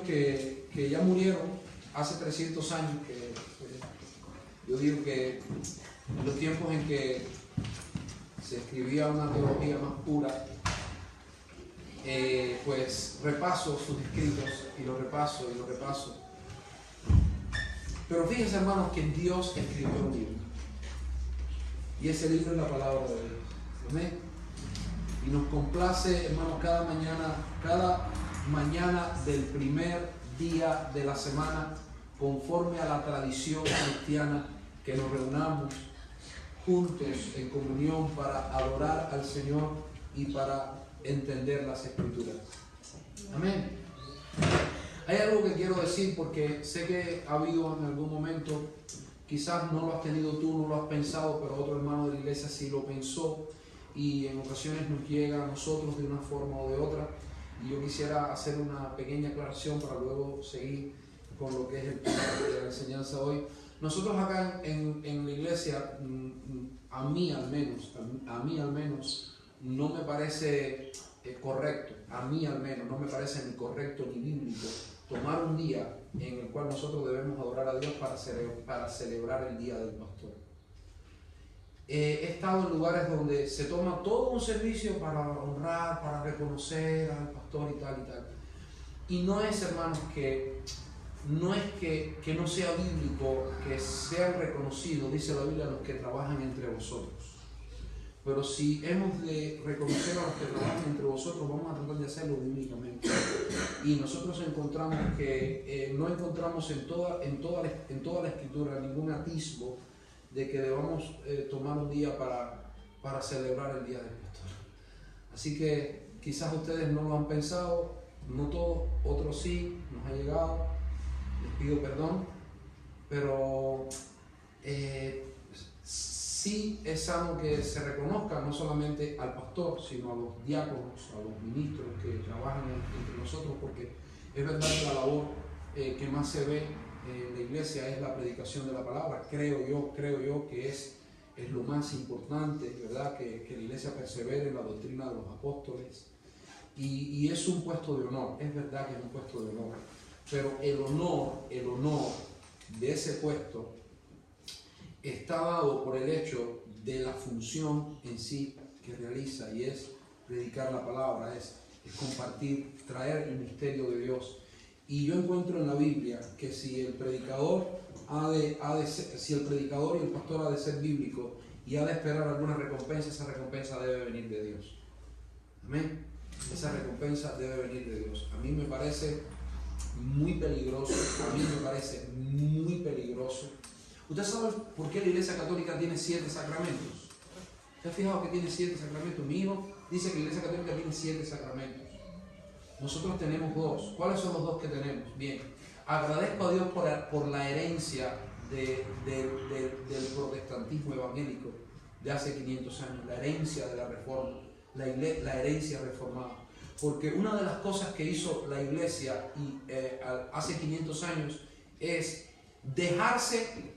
que ya murieron hace 300 años, que yo digo que en los tiempos en que se escribía una teología más pura, pues repaso sus escritos y los repaso y los repaso. Pero fíjense, hermanos, que Dios escribió un libro, y ese libro es la palabra de Dios. Amén. Y nos complace, hermanos, cada mañana del primer día de la semana, conforme a la tradición cristiana, que nos reunamos juntos en comunión para adorar al Señor y para entender las Escrituras. Amén. Hay algo que quiero decir, porque sé que ha habido en algún momento, quizás no lo has tenido tú, no lo has pensado, pero otro hermano de la iglesia sí lo pensó, y en ocasiones nos llega a nosotros de una forma o de otra. Y yo quisiera hacer una pequeña aclaración para luego seguir con lo que es el tema de la enseñanza hoy. Nosotros acá en la iglesia, a mí al menos, no me parece correcto, a mí al menos, no me parece ni correcto ni bíblico tomar un día en el cual nosotros debemos adorar a Dios para celebrar el Día del Pastor. He estado en lugares donde se toma todo un servicio para honrar, para reconocer al pastor y tal y tal. Y no es, hermanos, que no sea bíblico que sean reconocidos, dice la Biblia, los que trabajan entre vosotros. Pero si hemos de reconocer a los que trabajan entre vosotros, vamos a tratar de hacerlo bíblicamente. Y nosotros encontramos que no encontramos en toda la Escritura ningún atisbo de que debamos tomar un día para celebrar el Día del Pastor. Así que quizás ustedes no lo han pensado, no todos, otros sí, nos ha llegado, les pido perdón, pero sí es sano que se reconozca no solamente al pastor, sino a los diáconos, a los ministros que trabajan entre nosotros, porque es verdad que la labor que más se ve en la iglesia es la predicación de la palabra. Creo yo que es lo más importante, ¿verdad? Que la iglesia persevere en la doctrina de los apóstoles, y es un puesto de honor, es verdad que es un puesto de honor, pero el honor de ese puesto está dado por el hecho de la función en sí que realiza, y es predicar la palabra, es compartir, traer el misterio de Dios. Y yo encuentro en la Biblia que si el predicador si el predicador y el pastor ha de ser bíblico y ha de esperar alguna recompensa, esa recompensa debe venir de Dios. Amén. Esa recompensa debe venir de Dios. A mí me parece muy peligroso, ¿Usted sabe por qué la Iglesia Católica tiene 7 sacramentos? ¿Usted ha fijado que tiene 7 sacramentos? Mi hijo dice que la Iglesia Católica tiene 7 sacramentos. Nosotros tenemos 2. ¿Cuáles son los 2 que tenemos? Bien, agradezco a Dios por la herencia del protestantismo evangélico de hace 500 años, la herencia de la reforma, la herencia reformada. Porque una de las cosas que hizo la iglesia hace 500 años es dejarse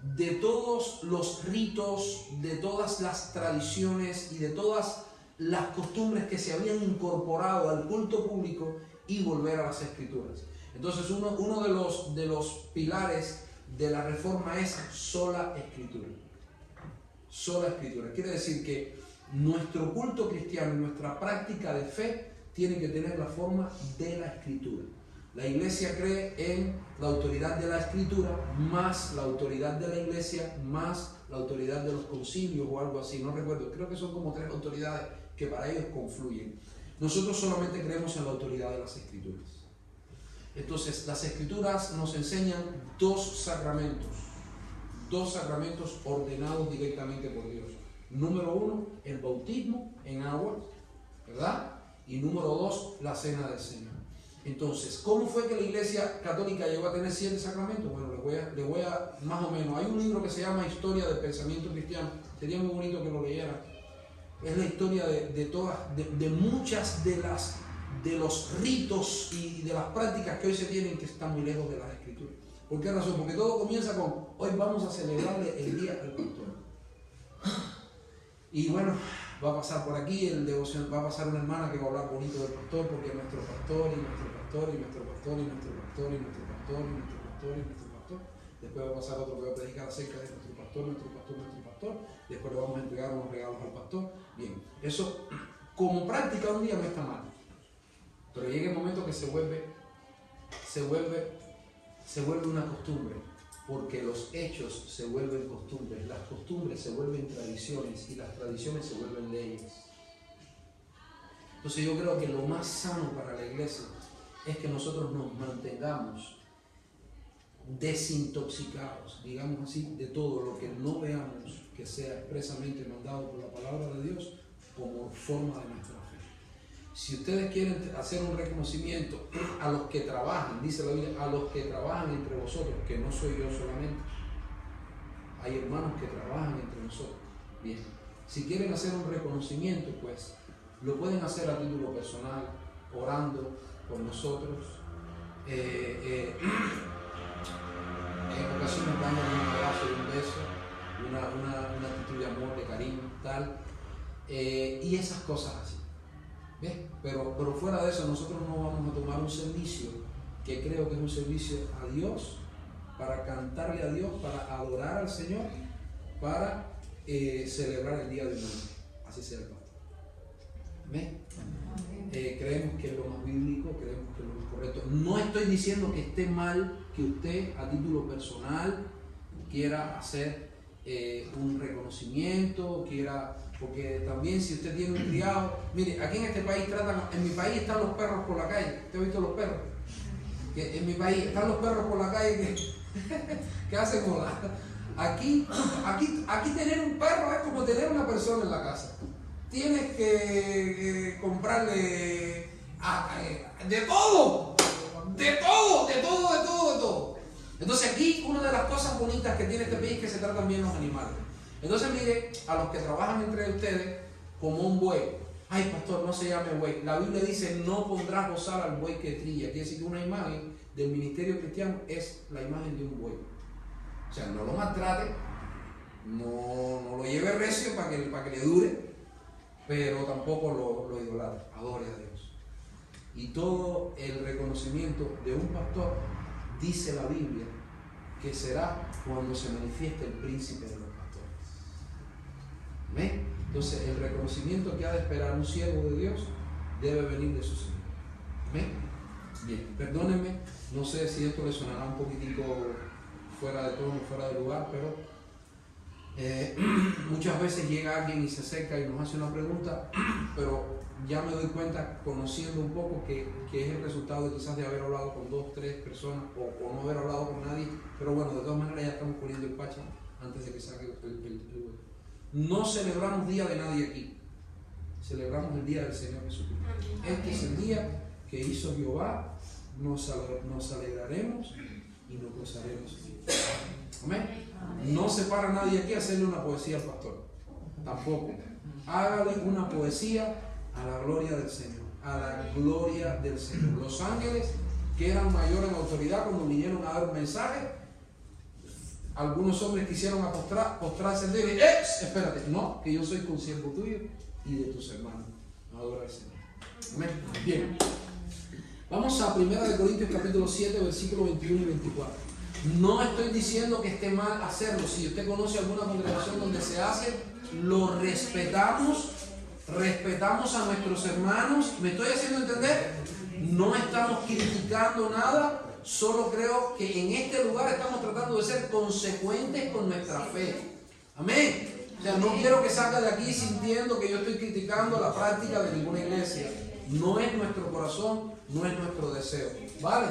de todos los ritos, de todas las tradiciones y de todas las costumbres que se habían incorporado al culto público, y volver a las Escrituras. Entonces uno de los pilares de la reforma es sola Escritura. Sola Escritura. Quiere decir que nuestro culto cristiano y nuestra práctica de fe tiene que tener la forma de la Escritura. La iglesia cree en la autoridad de la Escritura, más la autoridad de la iglesia, más la autoridad de los concilios o algo así, no recuerdo, creo que son como 3 autoridades que para ellos confluyen. Nosotros solamente creemos en la autoridad de las Escrituras. Entonces, las Escrituras nos enseñan 2 sacramentos ordenados directamente por Dios. Número 1, el bautismo en agua, ¿verdad? Y número 2, la cena del Señor. Entonces, ¿cómo fue que la Iglesia Católica llegó a tener 7 sacramentos? Bueno, les voy a más o menos. Hay un libro que se llama Historia del Pensamiento Cristiano. Sería muy bonito que lo leyeran. Es la historia de muchas de los ritos y de las prácticas que hoy se tienen, que están muy lejos de las Escrituras. ¿Por qué razón? Porque todo comienza con: hoy vamos a celebrarle el Día del Pastor. Y bueno, va a pasar por aquí el devoción, va a pasar una hermana que va a hablar bonito del pastor, porque es nuestro pastor y nuestro pastor pastor, y nuestro pastor, y nuestro pastor, y nuestro pastor, y nuestro pastor, y nuestro pastor. Después va a pasar otro que va a predicar acerca de nuestro pastor, nuestro pastor, nuestro pastor. Después le vamos a entregar unos regalos al pastor. Bien, eso como práctica un día no está mal. Pero llega el momento que se vuelve una costumbre, porque los hechos se vuelven costumbres, las costumbres se vuelven tradiciones y las tradiciones se vuelven leyes. Entonces yo creo que lo más sano para la iglesia es que nosotros nos mantengamos desintoxicados, digamos así, de todo lo que no veamos que sea expresamente mandado por la palabra de Dios como forma de nuestra fe. Si ustedes quieren hacer un reconocimiento a los que trabajan, dice la Biblia, a los que trabajan entre vosotros, que no soy yo solamente, hay hermanos que trabajan entre nosotros. Bien, si quieren hacer un reconocimiento, pues lo pueden hacer a título personal, orando por nosotros. En ocasiones dándonos un abrazo y un beso, una actitud de amor, de cariño, tal, y esas cosas así. ¿Ves? Pero fuera de eso, nosotros no vamos a tomar un servicio que creo que es un servicio a Dios, para cantarle a Dios, para adorar al Señor, para celebrar el día de hoy. Así sea el pastor. ¿Ves? Creemos que es lo más bíblico, creemos que es lo más correcto. No estoy diciendo que esté mal que usted a título personal quiera hacer un reconocimiento, porque también si usted tiene un criado, mire, aquí en este país en mi país están los perros por la calle. ¿Usted ha visto los perros? Que en mi país están los perros por la calle que hacen moda. Aquí tener un perro es como tener una persona en la casa. Tienes que comprarle de todo. Entonces aquí una de las cosas bonitas que tiene este país es que se tratan bien los animales. Entonces mire, a los que trabajan entre ustedes como un buey. Ay, pastor, no se llame buey. La Biblia dice, no pondrás gozar al buey que trilla. Quiere decir que una imagen del ministerio cristiano es la imagen de un buey. O sea, no lo maltrate, no lo lleve recio para que le dure, pero tampoco lo idolatre, adore a Dios. Y todo el reconocimiento de un pastor, dice la Biblia, que será cuando se manifieste el príncipe de los pastores. ¿Amén? Entonces el reconocimiento que ha de esperar un siervo de Dios debe venir de su Señor. ¿Amén? Bien, perdónenme, no sé si esto le sonará un poquitico fuera de tono, fuera de lugar, pero muchas veces llega alguien y se acerca y nos hace una pregunta, pero ya me doy cuenta, conociendo un poco, que es el resultado de quizás de haber hablado con 2, 3 personas o no haber hablado con nadie, pero bueno, de todas maneras ya estamos poniendo el pacha antes de que saque el huevo. No celebramos día de nadie aquí, celebramos el día del Señor Jesucristo. Este es el día que hizo Jehová, nos alegraremos y nos gozaremos. Amén. No se para nadie aquí a hacerle una poesía al pastor, tampoco. Hágale una poesía a la gloria del Señor, a la gloria del Señor. Los ángeles, que eran mayores en autoridad cuando vinieron a dar un mensaje, algunos hombres quisieron postrarse en él. Espérate, no, que yo soy consiervo tuyo y de tus hermanos. Adora al Señor. Amén. Bien. Vamos a 1 Corintios capítulo 7, versículos 21 y 24. No estoy diciendo que esté mal hacerlo. Si usted conoce alguna congregación donde se hace, lo respetamos a nuestros hermanos. ¿Me estoy haciendo entender? No estamos criticando nada, solo creo que en este lugar estamos tratando de ser consecuentes con nuestra fe. Amén. O sea, no quiero que salga de aquí sintiendo que yo estoy criticando la práctica de ninguna iglesia. No es nuestro corazón, no es nuestro deseo. ¿Vale?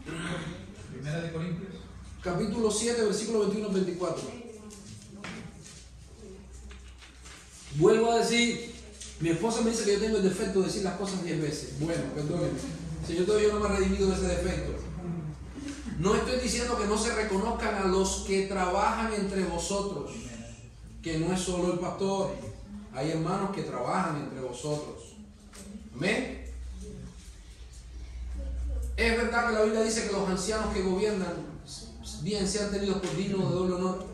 1 Corintios capítulo 7, versículo 21 al 24. Vuelvo a decir, mi esposa me dice que yo tengo el defecto de decir las cosas 10 veces. Bueno, perdónenme, si yo todavía no me he redimido de ese defecto. No estoy diciendo que no se reconozcan a los que trabajan entre vosotros, que no es solo el pastor, hay hermanos que trabajan entre vosotros. Amén. Es verdad que la Biblia dice que los ancianos que gobiernan bien sean tenidos por dignos de doble honor,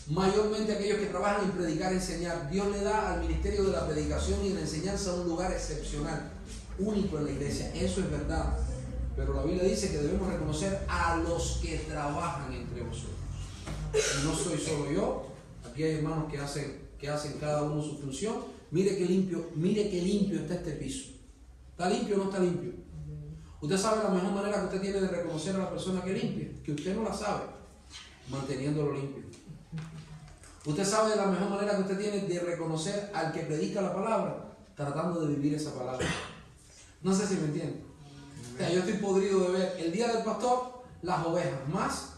mayormente aquellos que trabajan en predicar y enseñar. Dios le da al ministerio de la predicación y de la enseñanza un lugar excepcional. único en la iglesia. Eso es verdad. Pero la Biblia dice que debemos reconocer a los que trabajan entre vosotros. Y no soy solo yo. Aquí hay hermanos que hacen cada uno su función. Mire qué limpio está este piso. ¿Está limpio o no está limpio? Usted sabe la mejor manera que usted tiene de reconocer a la persona que limpia, que usted no la sabe, manteniéndolo limpio. Usted sabe la mejor manera que usted tiene de reconocer al que predica la palabra, tratando de vivir esa palabra. No sé si me entiende. O sea, yo estoy podrido de ver el día del pastor, las ovejas más,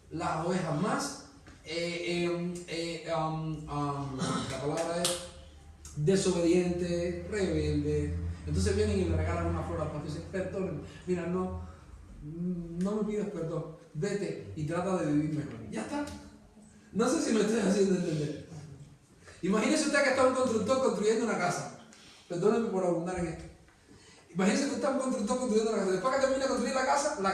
la palabra es desobediente, rebelde. Entonces vienen y le regalan una flor al pastor y dicen, perdón, mira, no me pidas perdón, vete y trata de vivir mejor. Ya está. No sé si me estoy haciendo entender. Imagínese usted que está un constructor construyendo una casa. Perdónenme por abundar en esto. Imagínese que está un constructor construyendo una casa. Después que termina de construir la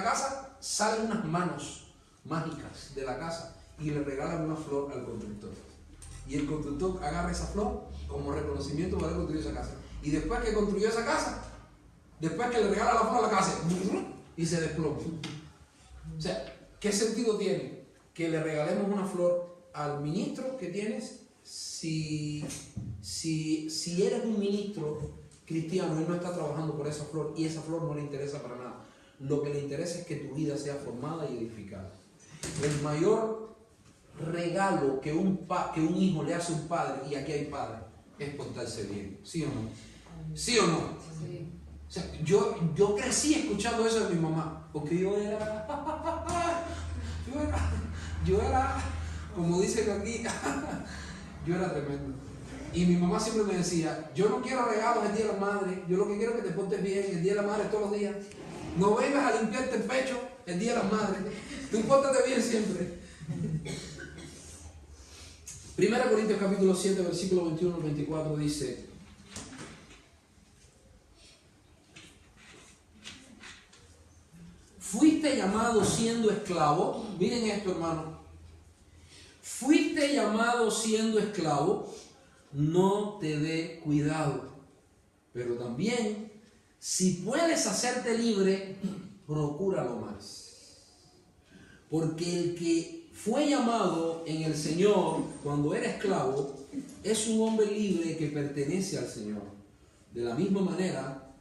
casa salen unas manos mágicas de la casa y le regalan una flor al constructor. Y el constructor agarra esa flor como reconocimiento por haber construido esa casa. Y después que construyó esa casa, después que le regala la flor a la casa, y se desploma. O sea, ¿qué sentido tiene que le regalemos una flor al ministro que tienes si eres un ministro cristiano, él no está trabajando por esa flor y esa flor no le interesa para nada? Lo que le interesa es que tu vida sea formada y edificada. El mayor regalo que un hijo le hace a un padre, y aquí hay padres, es portarse bien. ¿Sí o no? ¿Sí o no? Sí. O sea, yo crecí escuchando eso de mi mamá, porque yo era, como dicen aquí, yo era tremendo. Y mi mamá siempre me decía, yo no quiero regalos el Día de la Madre, yo lo que quiero es que te portes bien el Día de la Madre todos los días. No vengas a limpiarte el pecho el Día de la Madre, tú pórtate bien siempre. 1 Corintios capítulo 7, versículo 21 al 24 dice: fuiste llamado siendo esclavo. Miren esto, hermano. Fuiste llamado siendo esclavo. No te dé cuidado. Pero también, si puedes hacerte libre, procúralo más. Porque el que fue llamado en el Señor cuando era esclavo es un hombre libre que pertenece al Señor. De la misma manera,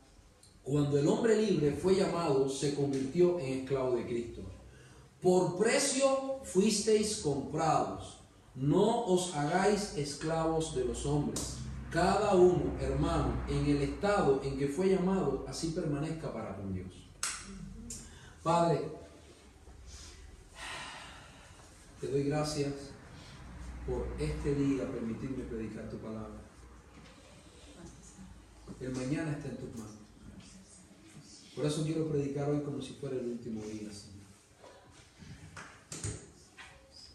cuando el hombre libre fue llamado, se convirtió en esclavo de Cristo. Por precio fuisteis comprados. No os hagáis esclavos de los hombres. Cada uno, hermano, en el estado en que fue llamado, así permanezca para con Dios. Padre, te doy gracias por este día, permitirme predicar tu palabra. El mañana está en tus manos. Por eso quiero predicar hoy como si fuera el último día, Señor.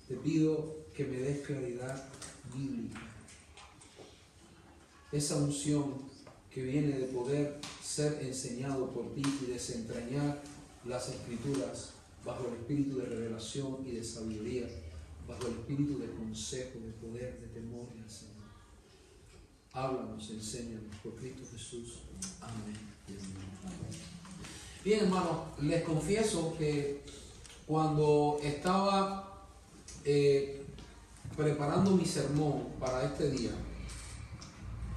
Te pido que me des claridad bíblica. Esa unción que viene de poder ser enseñado por ti y desentrañar las Escrituras bajo el espíritu de revelación y de sabiduría, bajo el espíritu de consejo, de poder, de temor al Señor. Háblanos, enséñanos por Cristo Jesús. Amén. Bien, hermanos, les confieso que cuando estaba preparando mi sermón para este día,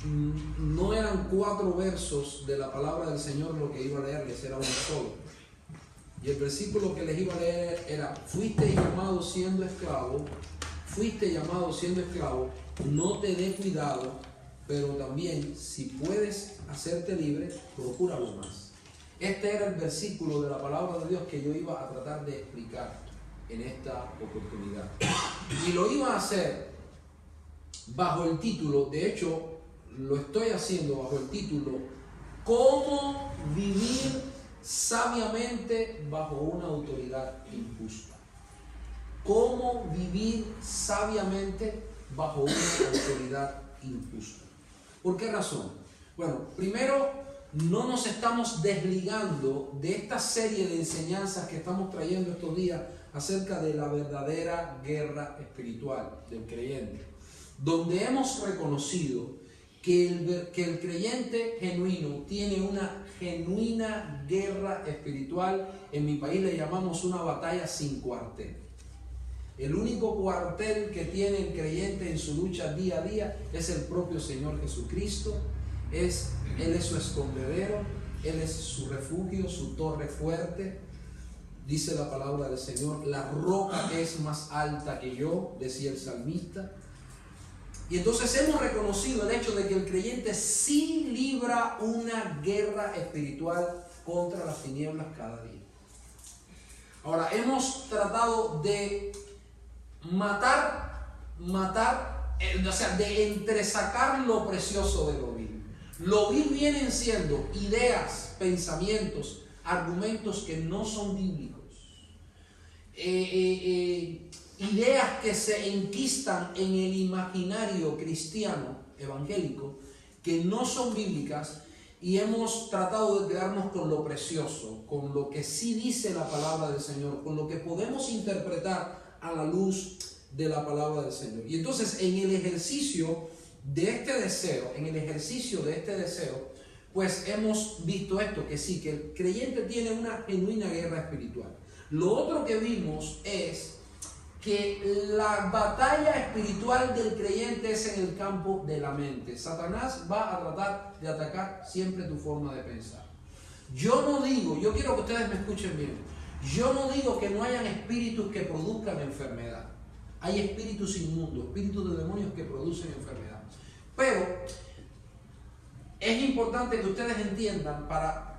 no eran 4 versos de la palabra del Señor lo que iba a leerles, era uno solo. Y el versículo que les iba a leer era: fuiste llamado siendo esclavo, no te dé cuidado, pero también si puedes hacerte libre, procúralo más. Este era el versículo de la palabra de Dios que yo iba a tratar de explicar en esta oportunidad. Y lo iba a hacer bajo el título, de hecho lo estoy haciendo bajo el título: ¿cómo vivir sabiamente bajo una autoridad injusta? ¿Cómo vivir sabiamente bajo una autoridad injusta? ¿Por qué razón? Bueno, primero, no nos estamos desligando de esta serie de enseñanzas que estamos trayendo estos días acerca de la verdadera guerra espiritual del creyente, donde hemos reconocido que el creyente genuino tiene una genuina guerra espiritual. En mi país le llamamos una batalla sin cuartel. El único cuartel que tiene el creyente en su lucha día a día es el propio Señor Jesucristo. Él es su escondedero, Él es su refugio, su torre fuerte. Dice la palabra del Señor, la roca es más alta que yo, decía el salmista. Y entonces hemos reconocido el hecho de que el creyente sí libra una guerra espiritual contra las tinieblas cada día. Ahora, hemos tratado de de entresacar lo precioso de lo vil. Lo vil vienen siendo ideas, pensamientos, argumentos que no son bíblicos. Ideas que se enquistan en el imaginario cristiano, evangélico, que no son bíblicas, y hemos tratado de quedarnos con lo precioso, con lo que sí dice la palabra del Señor, con lo que podemos interpretar a la luz de la palabra del Señor. Y entonces en el ejercicio de este deseo, pues hemos visto esto, que sí, que el creyente tiene una genuina guerra espiritual. Lo otro que vimos es que la batalla espiritual del creyente es en el campo de la mente. Satanás va a tratar de atacar siempre tu forma de pensar. Yo quiero que ustedes me escuchen bien. Yo no digo que no hayan espíritus que produzcan enfermedad. Hay espíritus inmundos, espíritus de demonios que producen enfermedad. Pero es importante que ustedes entiendan para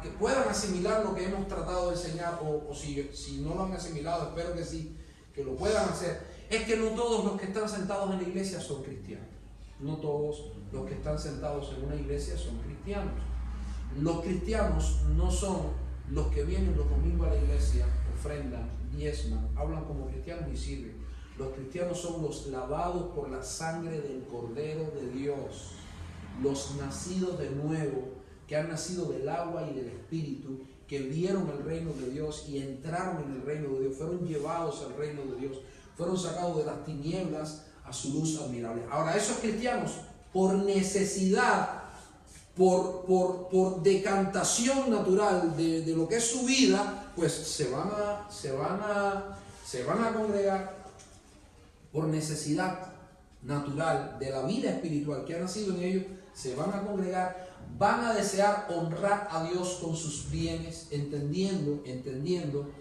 que puedan asimilar lo que hemos tratado de enseñar, o si no lo han asimilado, espero que sí, que lo puedan hacer. Es que no todos los que están sentados en la iglesia son cristianos. No todos los que están sentados en una iglesia son cristianos. Los cristianos no son los que vienen los domingos a la iglesia, ofrendan, diezman, hablan como cristianos y sirven. Los cristianos son los lavados por la sangre del Cordero de Dios, los nacidos de nuevo, que han nacido del agua y del Espíritu, que vieron el reino de Dios y entraron en el reino de Dios, fueron llevados al reino de Dios, fueron sacados de las tinieblas a su luz admirable. Ahora, esos cristianos, por necesidad, por decantación natural de lo que es su vida, pues se van a congregar por necesidad natural de la vida espiritual que ha nacido en ellos, se van a congregar, van a desear honrar a Dios con sus bienes, entendiendo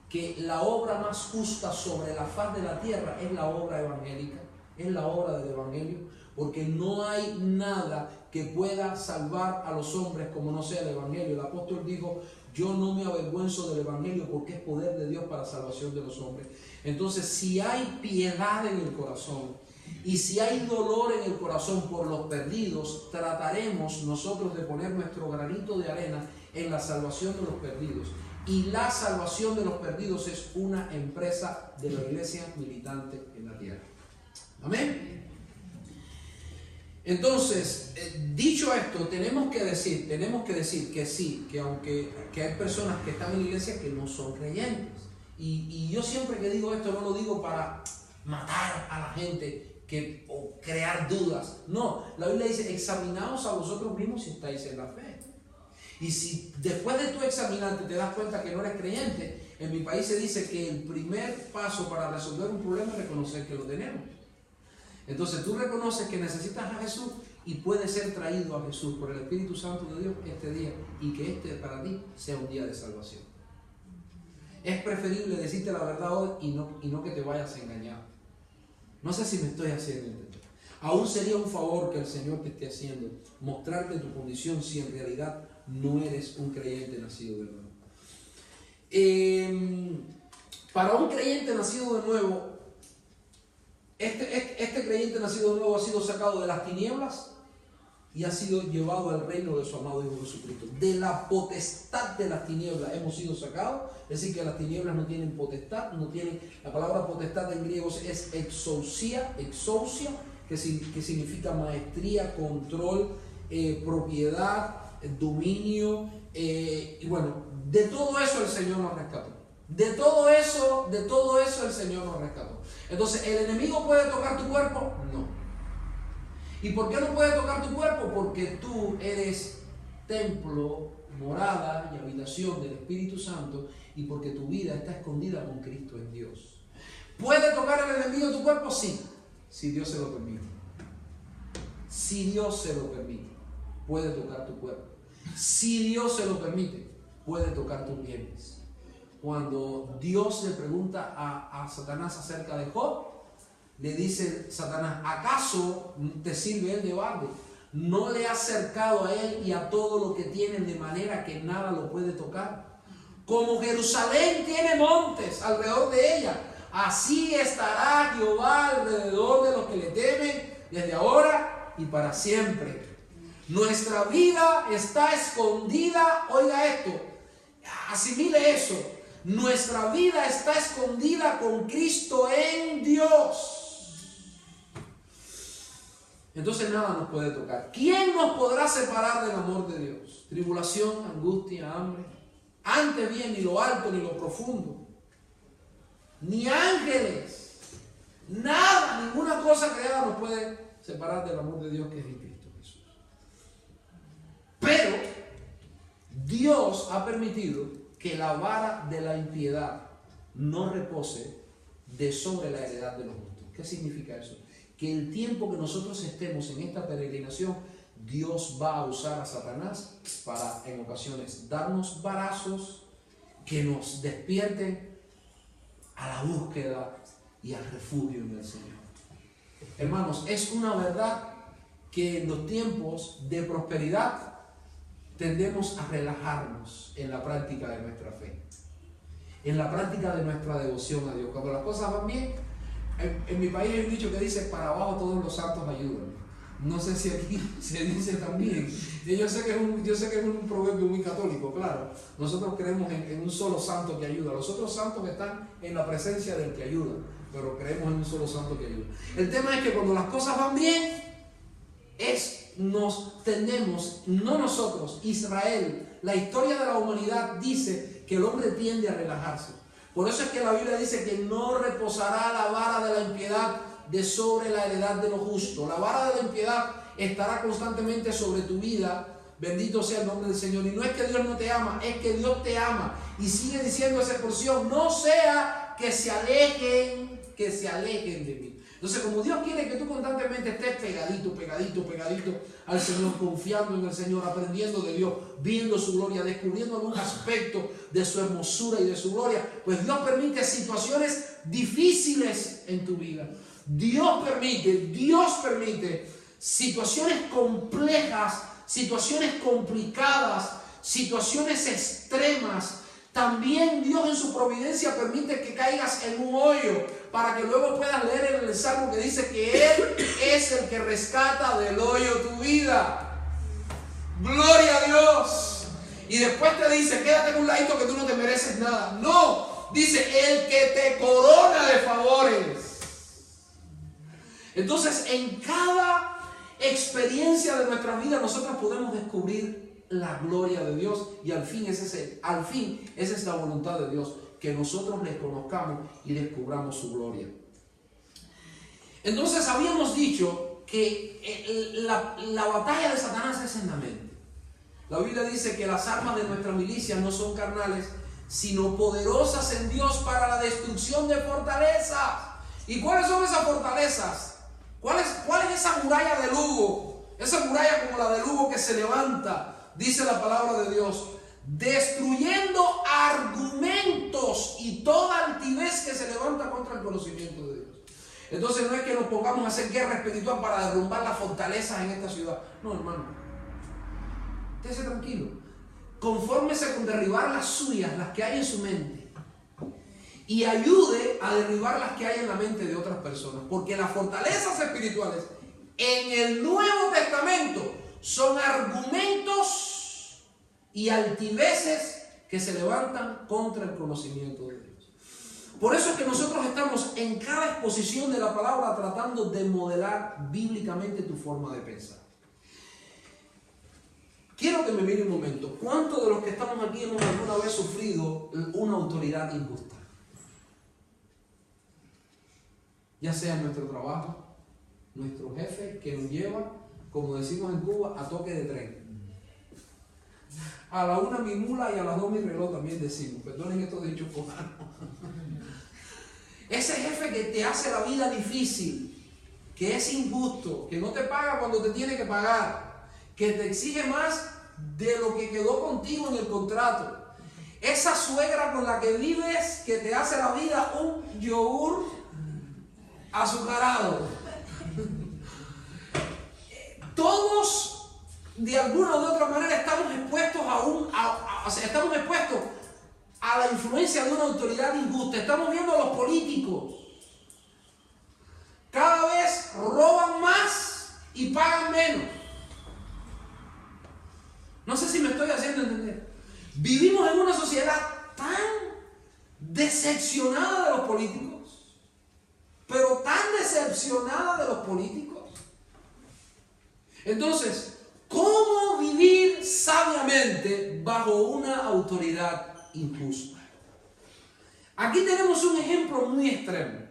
que la obra más justa sobre la faz de la tierra es la obra evangélica, es la obra del evangelio, porque no hay nada que pueda salvar a los hombres como no sea el evangelio. El apóstol dijo: yo no me avergüenzo del evangelio porque es poder de Dios para salvación de los hombres. Entonces, si hay piedad en el corazón y si hay dolor en el corazón por los perdidos, trataremos nosotros de poner nuestro granito de arena en la salvación de los perdidos. Y la salvación de los perdidos es una empresa de la iglesia militante en la tierra. Amén. Entonces, dicho esto, tenemos que decir que sí, que aunque hay personas que están en la iglesia que no son creyentes. Y yo siempre que digo esto no lo digo para matar a la gente o crear dudas. No, la Biblia dice: examinaos a vosotros mismos si estáis en la fe. Y si después de tu examinarte te das cuenta que no eres creyente, en mi país se dice que el primer paso para resolver un problema es reconocer que lo tenemos. Entonces tú reconoces que necesitas a Jesús y puedes ser traído a Jesús por el Espíritu Santo de Dios este día, y que este para ti sea un día de salvación. Es preferible decirte la verdad hoy y no que te vayas engañado. No sé si me estoy haciendo entender. Aún sería un favor que el Señor te esté haciendo, mostrarte tu condición si en realidad no eres un creyente nacido de nuevo. Para un creyente nacido de nuevo, este creyente nacido de nuevo ha sido sacado de las tinieblas y ha sido llevado al reino de su amado Hijo Jesucristo. De la potestad de las tinieblas hemos sido sacados, es decir, que las tinieblas no tienen potestad, la palabra potestad en griego es exousia, que significa maestría, control, propiedad, dominio, y bueno, de todo eso el Señor nos rescató. De todo eso el Señor nos rescató. Entonces, ¿el enemigo puede tocar tu cuerpo? No. ¿Y por qué no puede tocar tu cuerpo? Porque tú eres templo, morada y habitación del Espíritu Santo, y porque tu vida está escondida con Cristo en Dios. ¿Puede tocar el enemigo tu cuerpo? Sí, si Dios se lo permite. Si Dios se lo permite, puede tocar tu cuerpo. Si Dios se lo permite, puede tocar tus bienes. Cuando Dios le pregunta a Satanás acerca de Job, le dice Satanás: ¿acaso te sirve él de balde? ¿No le has cercado a él y a todo lo que tienen de manera que nada lo puede tocar? Como Jerusalén tiene montes alrededor de ella, así estará Jehová alrededor de los que le temen desde ahora y para siempre. Nuestra vida está escondida, oiga esto, asimile eso. Nuestra vida está escondida con Cristo en Dios. Entonces nada nos puede tocar. ¿Quién nos podrá separar del amor de Dios? Tribulación, angustia, hambre. Antes bien, ni lo alto ni lo profundo, ni ángeles, nada, ninguna cosa creada nos puede separar del amor de Dios que es en Cristo Jesús. Pero Dios ha permitido que la vara de la impiedad no repose de sobre la heredad de los justos. ¿Qué significa eso? Que el tiempo que nosotros estemos en esta peregrinación, Dios va a usar a Satanás para en ocasiones darnos varazos que nos despierten a la búsqueda y al refugio en el Señor. Hermanos, es una verdad que en los tiempos de prosperidad tendemos a relajarnos en la práctica de nuestra fe, en la práctica de nuestra devoción a Dios. Cuando las cosas van bien, en mi país hay un dicho que dice: para abajo todos los santos ayudan. No sé si aquí se dice también. Yo sé que es un proverbio muy católico, claro. Nosotros creemos en un solo santo que ayuda. Los otros santos están en la presencia del que ayuda, pero creemos en un solo santo que ayuda. El tema es que cuando las cosas van bien, nos tendemos, no nosotros, Israel, la historia de la humanidad dice que el hombre tiende a relajarse. Por eso es que la Biblia dice que no reposará la vara de la impiedad de sobre la heredad de los justos. La vara de la impiedad estará constantemente sobre tu vida. Bendito sea el nombre del Señor. Y no es que Dios no te ama, es que Dios te ama. Y sigue diciendo esa porción: no sea que se alejen de mí. Entonces, como Dios quiere que tú constantemente estés pegadito al Señor, confiando en el Señor, aprendiendo de Dios, viendo su gloria, descubriendo algún aspecto de su hermosura y de su gloria, pues Dios permite situaciones difíciles en tu vida. Dios permite situaciones complejas, situaciones complicadas, situaciones extremas. También Dios en su providencia permite que caigas en un hoyo para que luego puedas leer en el Salmo que dice que Él es el que rescata del hoyo tu vida. ¡Gloria a Dios! Y después te dice: quédate en un ladito que tú no te mereces nada. No, dice: el que te corona de favores. Entonces, en cada experiencia de nuestra vida nosotros podemos descubrir la gloria de Dios, y al fin esa es la voluntad de Dios, que nosotros le conozcamos y descubramos su gloria. Entonces habíamos dicho que la batalla de Satanás es en la mente. La Biblia dice que las armas de nuestra milicia no son carnales, sino poderosas en Dios para la destrucción de fortalezas. ¿Y cuáles son esas fortalezas? ¿Cuál es esa muralla de Lugo? Esa muralla como la de Lugo que se levanta, dice la palabra de Dios, destruyendo argumentos y toda altivez que se levanta contra el conocimiento de Dios. Entonces no es que nos pongamos a hacer guerra espiritual para derrumbar las fortalezas en esta ciudad. No, hermano. Estése tranquilo. Confórmese con derribar las suyas, las que hay en su mente. Y ayude a derribar las que hay en la mente de otras personas. Porque las fortalezas espirituales en el Nuevo Testamento son argumentos y altiveces que se levantan contra el conocimiento de Dios. Por eso es que nosotros estamos en cada exposición de la palabra tratando de modelar bíblicamente tu forma de pensar. Quiero que me mire un momento. ¿Cuántos de los que estamos aquí hemos alguna vez sufrido una autoridad injusta? Ya sea en nuestro trabajo, nuestro jefe que nos lleva, como decimos en Cuba, a toque de tren. A la 1 mi mula y a las 2 mi reloj, también decimos. Perdonen estos dichos cubanos. Ese jefe que te hace la vida difícil, que es injusto, que no te paga cuando te tiene que pagar, que te exige más de lo que quedó contigo en el contrato. Esa suegra con la que vives, que te hace la vida un yogur azucarado. Todos, de alguna u otra manera, estamos expuestos estamos expuestos a la influencia de una autoridad injusta. Estamos viendo a los políticos. Cada vez roban más y pagan menos. No sé si me estoy haciendo entender. Vivimos en una sociedad tan decepcionada de los políticos, pero tan decepcionada de los políticos. Entonces, ¿cómo vivir sabiamente bajo una autoridad injusta? Aquí tenemos un ejemplo muy extremo.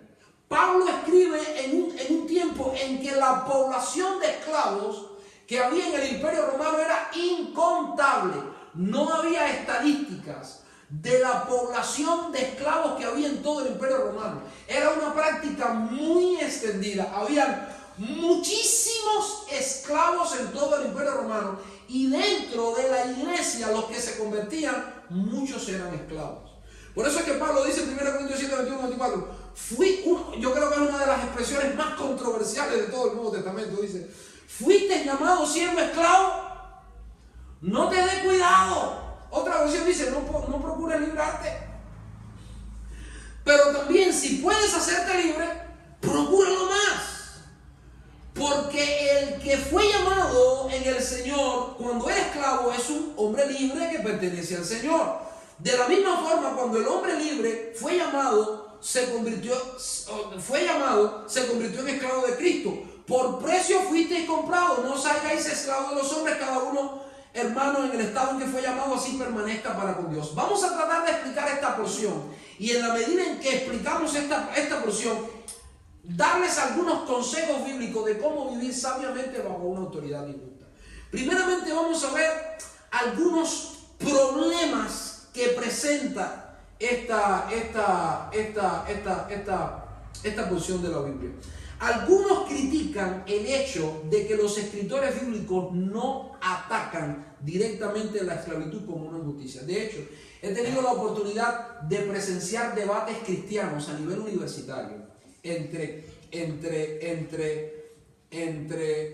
Pablo escribe en un tiempo en que la población de esclavos que había en el Imperio Romano era incontable. No había estadísticas de la población de esclavos que había en todo el Imperio Romano. Era una práctica muy extendida. Habían muchísimos esclavos en todo el Imperio Romano, y dentro de la iglesia, los que se convertían, muchos eran esclavos. Por eso es que Pablo dice en 1 Corintios 7, 21, 24, yo creo que es una de las expresiones más controversiales de todo el Nuevo Testamento. Dice: fuiste llamado siendo esclavo, no te dé cuidado. Otra versión dice: no procures librarte. Pero también, si puedes hacerte libre, procúralo más. Porque el que fue llamado en el Señor, cuando era esclavo, es un hombre libre que pertenece al Señor. De la misma forma, cuando el hombre libre fue llamado, se convirtió en esclavo de Cristo. Por precio fuisteis comprados, no os hagáis esclavos de los hombres, cada uno hermano en el estado en que fue llamado, así permanezca para con Dios. Vamos a tratar de explicar esta porción, y en la medida en que explicamos esta porción, darles algunos consejos bíblicos de cómo vivir sabiamente bajo una autoridad injusta. Primeramente vamos a ver algunos problemas que presenta esta porción de la Biblia. Algunos critican el hecho de que los escritores bíblicos no atacan directamente la esclavitud como una injusticia. De hecho, he tenido la oportunidad de presenciar debates cristianos a nivel universitario entre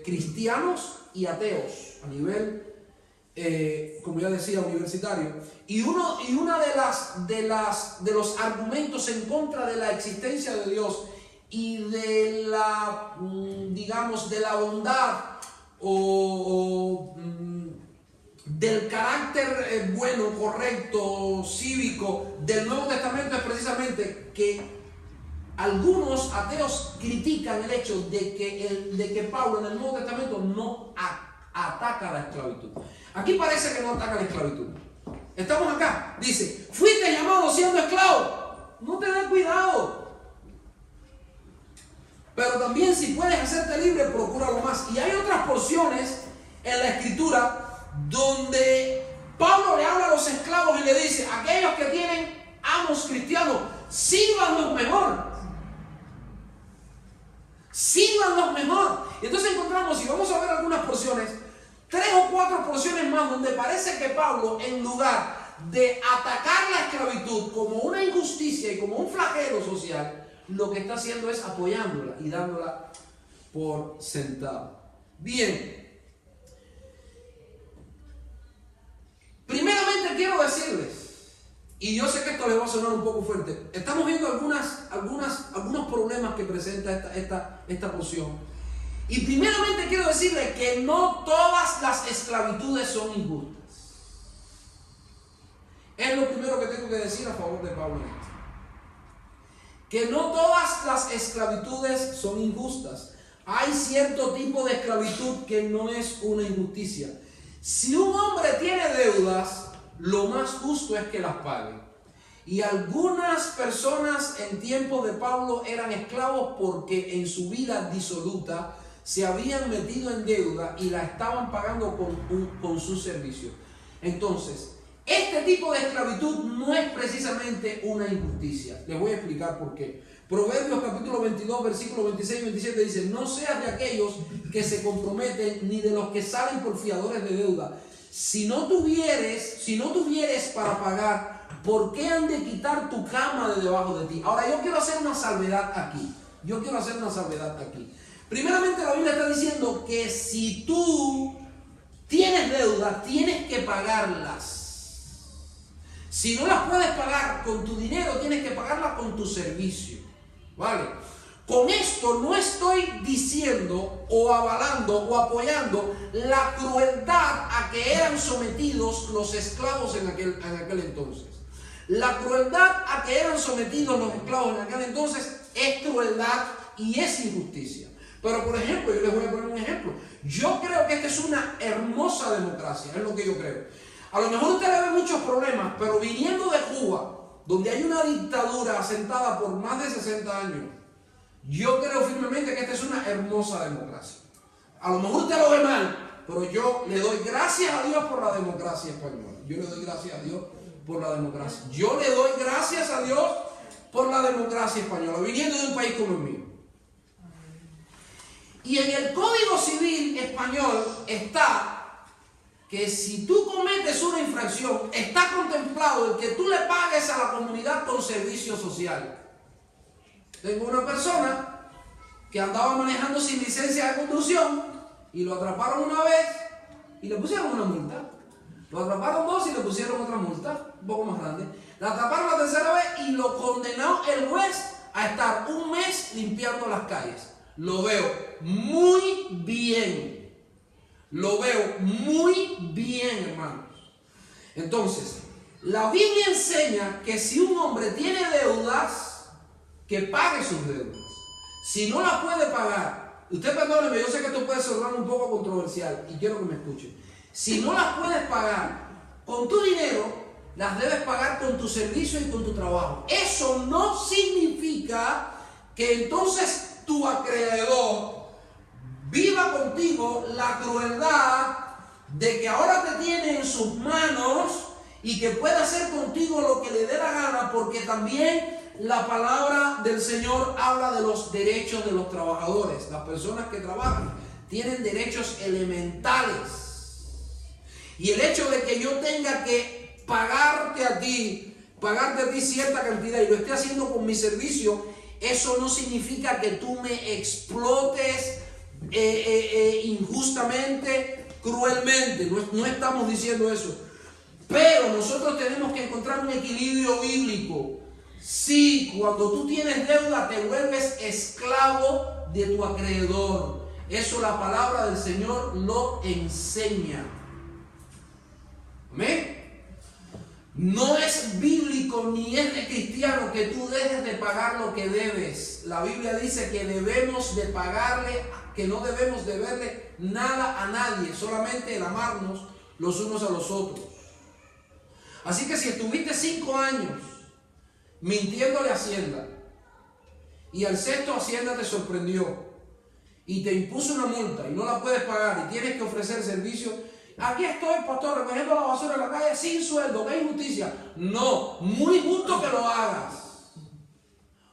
cristianos y ateos a nivel, como ya decía, universitario. Y una de los argumentos en contra de la existencia de Dios y de la, digamos, de la bondad o del carácter bueno, correcto, cívico del Nuevo Testamento es precisamente que algunos ateos critican el hecho de que Pablo en el Nuevo Testamento no ataca la esclavitud. Aquí parece que no ataca la esclavitud. Estamos acá, dice: fuiste llamado siendo esclavo, no te des cuidado. Pero también, si puedes hacerte libre, procúralo más. Y hay otras porciones en la Escritura donde Pablo le habla a los esclavos y le dice: aquellos que tienen amos cristianos, sírvanlos mejor. Sírvanlos mejor. Y entonces encontramos, y vamos a ver algunas porciones, 3 o 4 porciones más, donde parece que Pablo, en lugar de atacar la esclavitud como una injusticia y como un flagelo social, lo que está haciendo es apoyándola y dándola por sentado. Bien, primeramente quiero decirles, y yo sé que esto les va a sonar un poco fuerte, estamos viendo algunos problemas que presenta esta porción. Y primeramente quiero decirles que no todas las esclavitudes son injustas. Es lo primero que tengo que decir a favor de Pablo. Que no todas las esclavitudes son injustas. Hay cierto tipo de esclavitud que no es una injusticia. Si un hombre tiene deudas, lo más justo es que las pague. Y algunas personas en tiempos de Pablo eran esclavos porque en su vida disoluta se habían metido en deuda y la estaban pagando con su servicio. Entonces, este tipo de esclavitud no es precisamente una injusticia. Les voy a explicar por qué. Proverbios capítulo 22, versículos 26 y 27 dice: no seas de aquellos que se comprometen, ni de los que salen por fiadores de deuda. Si no tuvieres para pagar, ¿por qué han de quitar tu cama de debajo de ti? Ahora, yo quiero hacer una salvedad aquí. Primeramente, la Biblia está diciendo que si tú tienes deuda, tienes que pagarlas. Si no las puedes pagar con tu dinero, tienes que pagarlas con tu servicio. ¿Vale? Con esto no estoy diciendo o avalando o apoyando la crueldad a que eran sometidos los esclavos en aquel entonces. La crueldad a que eran sometidos los esclavos en aquel entonces es crueldad y es injusticia. Pero, por ejemplo, yo les voy a poner un ejemplo. Yo creo que esta es una hermosa democracia, es lo que yo creo. A lo mejor usted le ve muchos problemas, pero viniendo de Cuba, donde hay una dictadura asentada por más de 60 años, yo creo firmemente que esta es una hermosa democracia. A lo mejor usted lo ve mal, pero yo le doy gracias a Dios por la democracia española. Yo le doy gracias a Dios por la democracia. Yo le doy gracias a Dios por la democracia española, viniendo de un país como el mío. Y en el Código Civil español está que si tú cometes una infracción, está contemplado el que tú le pagues a la comunidad con servicio social. Tengo una persona que andaba manejando sin licencia de conducción y lo atraparon una vez y le pusieron una multa. Lo atraparon dos y le pusieron otra multa, un poco más grande. La atraparon la tercera vez y lo condenó el juez a estar un mes limpiando las calles. Lo veo muy bien. Lo veo muy bien, hermanos. Entonces, la Biblia enseña que si un hombre tiene deudas, que pague sus deudas. Si no las puede pagar, usted perdóneme, yo sé que esto puede sonar un poco controversial y quiero que me escuchen. Si no las puedes pagar con tu dinero, las debes pagar con tu servicio y con tu trabajo. Eso no significa que entonces tu acreedor viva contigo la crueldad de que ahora te tiene en sus manos y que pueda hacer contigo lo que le dé la gana, porque también la palabra del Señor habla de los derechos de los trabajadores. Las personas que trabajan tienen derechos elementales. Y el hecho de que yo tenga que pagarte a ti cierta cantidad y lo esté haciendo con mi servicio, eso no significa que tú me explotes injustamente, cruelmente. No estamos diciendo eso. Pero nosotros tenemos que encontrar un equilibrio bíblico. Sí, cuando tú tienes deuda te vuelves esclavo de tu acreedor. Eso la palabra del Señor lo enseña. ¿Amén? No es bíblico ni es de cristiano que tú dejes de pagar lo que debes. La Biblia dice que debemos de pagarle, que no debemos deberle nada a nadie, solamente el amarnos los unos a los otros. Así que si estuviste 5 años mintiéndole a Hacienda y al sexto Hacienda te sorprendió y te impuso una multa y no la puedes pagar y tienes que ofrecer servicio, aquí estoy, pastor, recogiendo la basura en la calle sin sueldo, ¿qué injusticia? No, muy justo que lo hagas.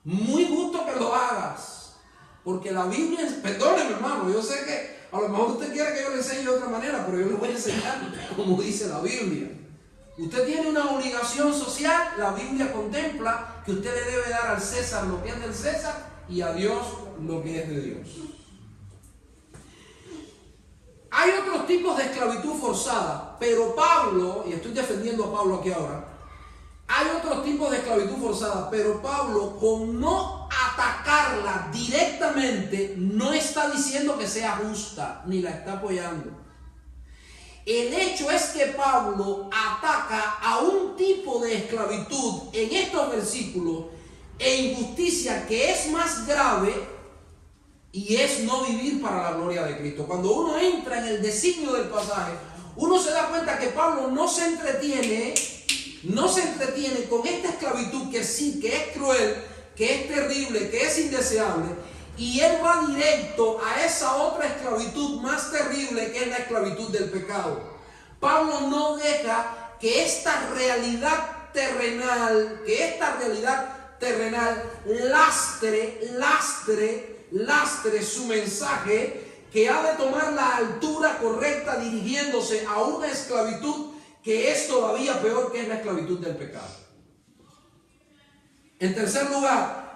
Muy justo que lo hagas. Porque la Biblia, perdóneme hermano, yo sé que a lo mejor usted quiere que yo le enseñe de otra manera, pero yo le voy a enseñar como dice la Biblia. Usted tiene una obligación social, la Biblia contempla que usted le debe dar al César lo que es del César y a Dios lo que es de Dios. Hay otros tipos de esclavitud forzada, pero Pablo, y estoy defendiendo a Pablo aquí ahora, hay otros tipos de esclavitud forzada, pero Pablo, con no atacarla directamente, no está diciendo que sea justa, ni la está apoyando. El hecho es que Pablo ataca a un tipo de esclavitud en estos versículos e injusticia que es más grave y es no vivir para la gloria de Cristo. Cuando uno entra en el designio del pasaje, uno se da cuenta que Pablo no se entretiene con esta esclavitud que sí, que es cruel, que es terrible, que es indeseable, Y él va directo a esa otra esclavitud más terrible, que es la esclavitud del pecado. Pablo no deja que esta realidad terrenal, lastre su mensaje, que ha de tomar la altura correcta dirigiéndose a una esclavitud que es todavía peor, que es la esclavitud del pecado. En tercer lugar,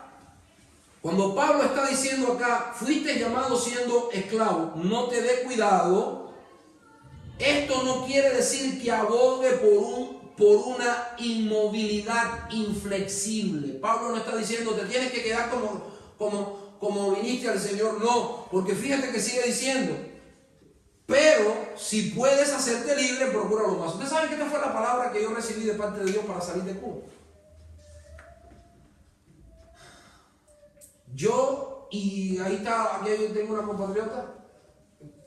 cuando Pablo está diciendo acá, fuiste llamado siendo esclavo, no te dé cuidado, esto no quiere decir que abogue por una inmovilidad inflexible. Pablo no está diciendo, te tienes que quedar como viniste al Señor. No, porque fíjate que sigue diciendo, pero si puedes hacerte libre, procúralo más. Ustedes saben que esta fue la palabra que yo recibí de parte de Dios para salir de Cuba. Yo, y ahí está, aquí yo tengo una compatriota,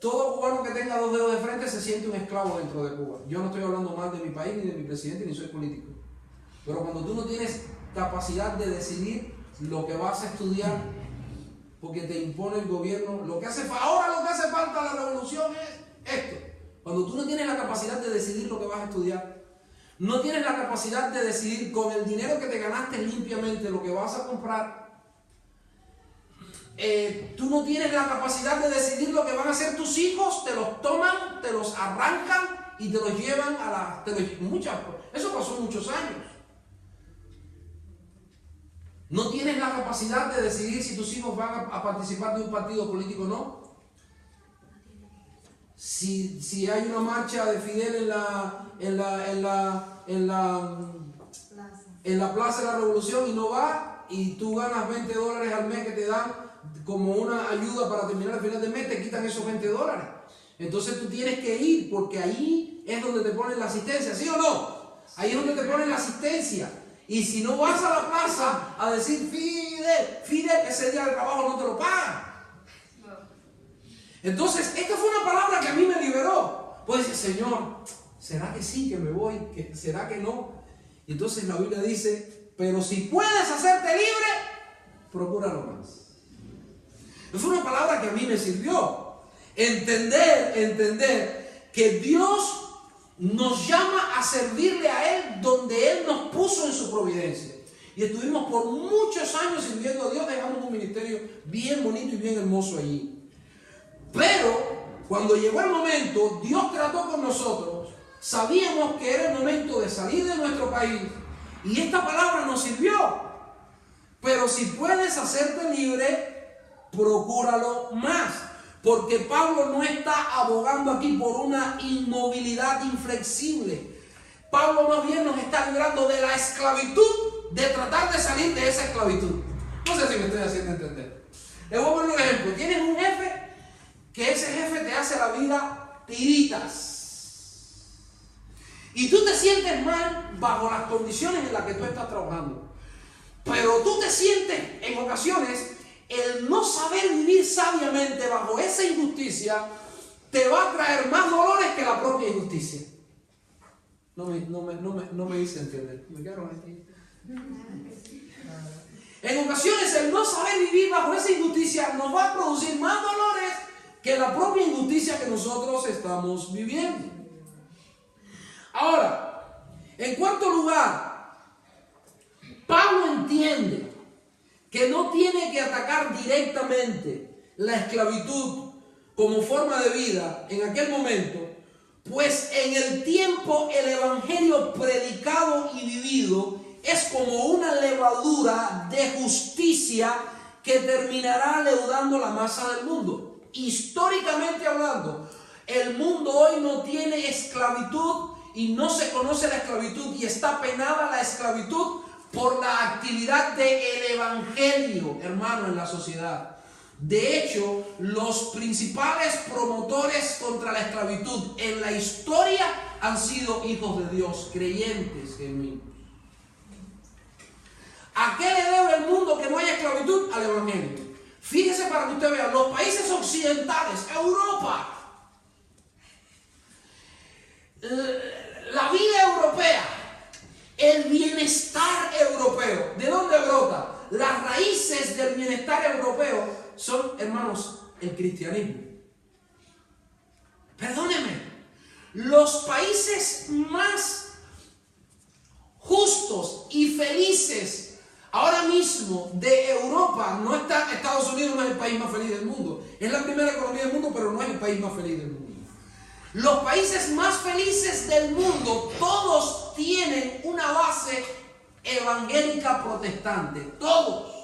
todo cubano que tenga 2 dedos de frente se siente un esclavo dentro de Cuba. Yo no estoy hablando mal de mi país, ni de mi presidente, ni soy político. Pero cuando tú no tienes capacidad de decidir lo que vas a estudiar, porque te impone el gobierno, ahora lo que hace falta a la revolución es esto. Cuando tú no tienes la capacidad de decidir lo que vas a estudiar, no tienes la capacidad de decidir con el dinero que te ganaste limpiamente lo que vas a comprar, tú no tienes la capacidad de decidir lo que van a hacer tus hijos, te los toman, te los arrancan y te los llevan a eso pasó muchos años. No tienes la capacidad de decidir si tus hijos van a participar de un partido político o no. Si hay una marcha de Fidel en la Plaza de la Revolución y no va, y tú ganas $20 al mes que te dan como una ayuda para terminar al final del mes, te quitan esos $20. Entonces tú tienes que ir, porque ahí es donde te ponen la asistencia, ¿sí o no? Ahí es donde te ponen la asistencia. Y si no vas a la plaza a decir Fidel, ese día de trabajo no te lo pagan. Entonces, esta fue una palabra que a mí me liberó. Pues dice, Señor, ¿será que sí que me voy? ¿Será que no? Y entonces la Biblia dice, pero si puedes hacerte libre, procúralo más. Es una palabra que a mí me sirvió. Entender que Dios nos llama a servirle a Él donde Él nos puso en su providencia. Y estuvimos por muchos años sirviendo a Dios, dejamos un ministerio bien bonito y bien hermoso allí. Pero cuando llegó el momento, Dios trató con nosotros, sabíamos que era el momento de salir de nuestro país y esta palabra nos sirvió. Pero si puedes hacerte libre, procúralo más. Porque Pablo no está abogando aquí por una inmovilidad inflexible. Pablo más bien nos está librando de la esclavitud, de tratar de salir de esa esclavitud. No sé si me estoy haciendo entender. Les voy a poner un ejemplo. Tienes un jefe que ese jefe te hace la vida tiritas. Y tú te sientes mal bajo las condiciones en las que tú estás trabajando. Pero tú te sientes en ocasiones... El no saber vivir sabiamente bajo esa injusticia te va a traer más dolores que la propia injusticia. No me hice entender. ¿Me quedaron aquí? En ocasiones el no saber vivir bajo esa injusticia nos va a producir más dolores que la propia injusticia que nosotros estamos viviendo. Ahora, en cuarto lugar, Pablo entiende que no tiene que atacar directamente la esclavitud como forma de vida en aquel momento, pues en el tiempo el evangelio predicado y vivido es como una levadura de justicia que terminará leudando la masa del mundo. Históricamente hablando, el mundo hoy no tiene esclavitud y no se conoce la esclavitud y está penada la esclavitud por la actividad del evangelio, hermano, en la sociedad. De hecho, los principales promotores contra la esclavitud en la historia han sido hijos de Dios, creyentes genuinos. ¿A qué le debe el mundo que no haya esclavitud? Al evangelio. Fíjese para que usted vea, los países occidentales, Europa, la vida europea, el bienestar europeo, ¿de dónde brota? Las raíces del bienestar europeo son, hermanos, el cristianismo. Perdónenme, los países más justos y felices ahora mismo de Europa, no está Estados Unidos, no es el país más feliz del mundo, es la primera economía del mundo, pero no es el país más feliz del mundo. Los países más felices del mundo, todos tienen una base evangélica protestante, todos.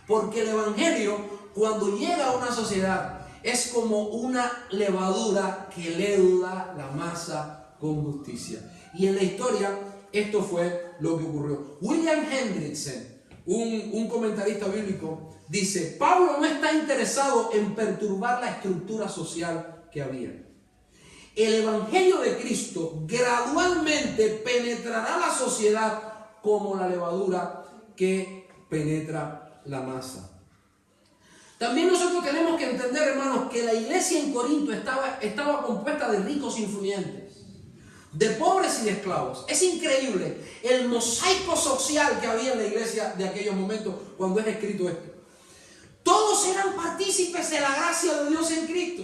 Porque el evangelio, cuando llega a una sociedad, es como una levadura que leuda la masa con justicia. Y en la historia, esto fue lo que ocurrió. William Hendrickson, un comentarista bíblico, dice: Pablo no está interesado en perturbar la estructura social que había. El evangelio de Cristo gradualmente penetrará la sociedad como la levadura que penetra la masa. También nosotros tenemos que entender, hermanos, que la iglesia en Corinto estaba compuesta de ricos influyentes, de pobres y de esclavos. Es increíble el mosaico social que había en la iglesia de aquellos momentos cuando es escrito esto. Todos eran partícipes de la gracia de Dios en Cristo.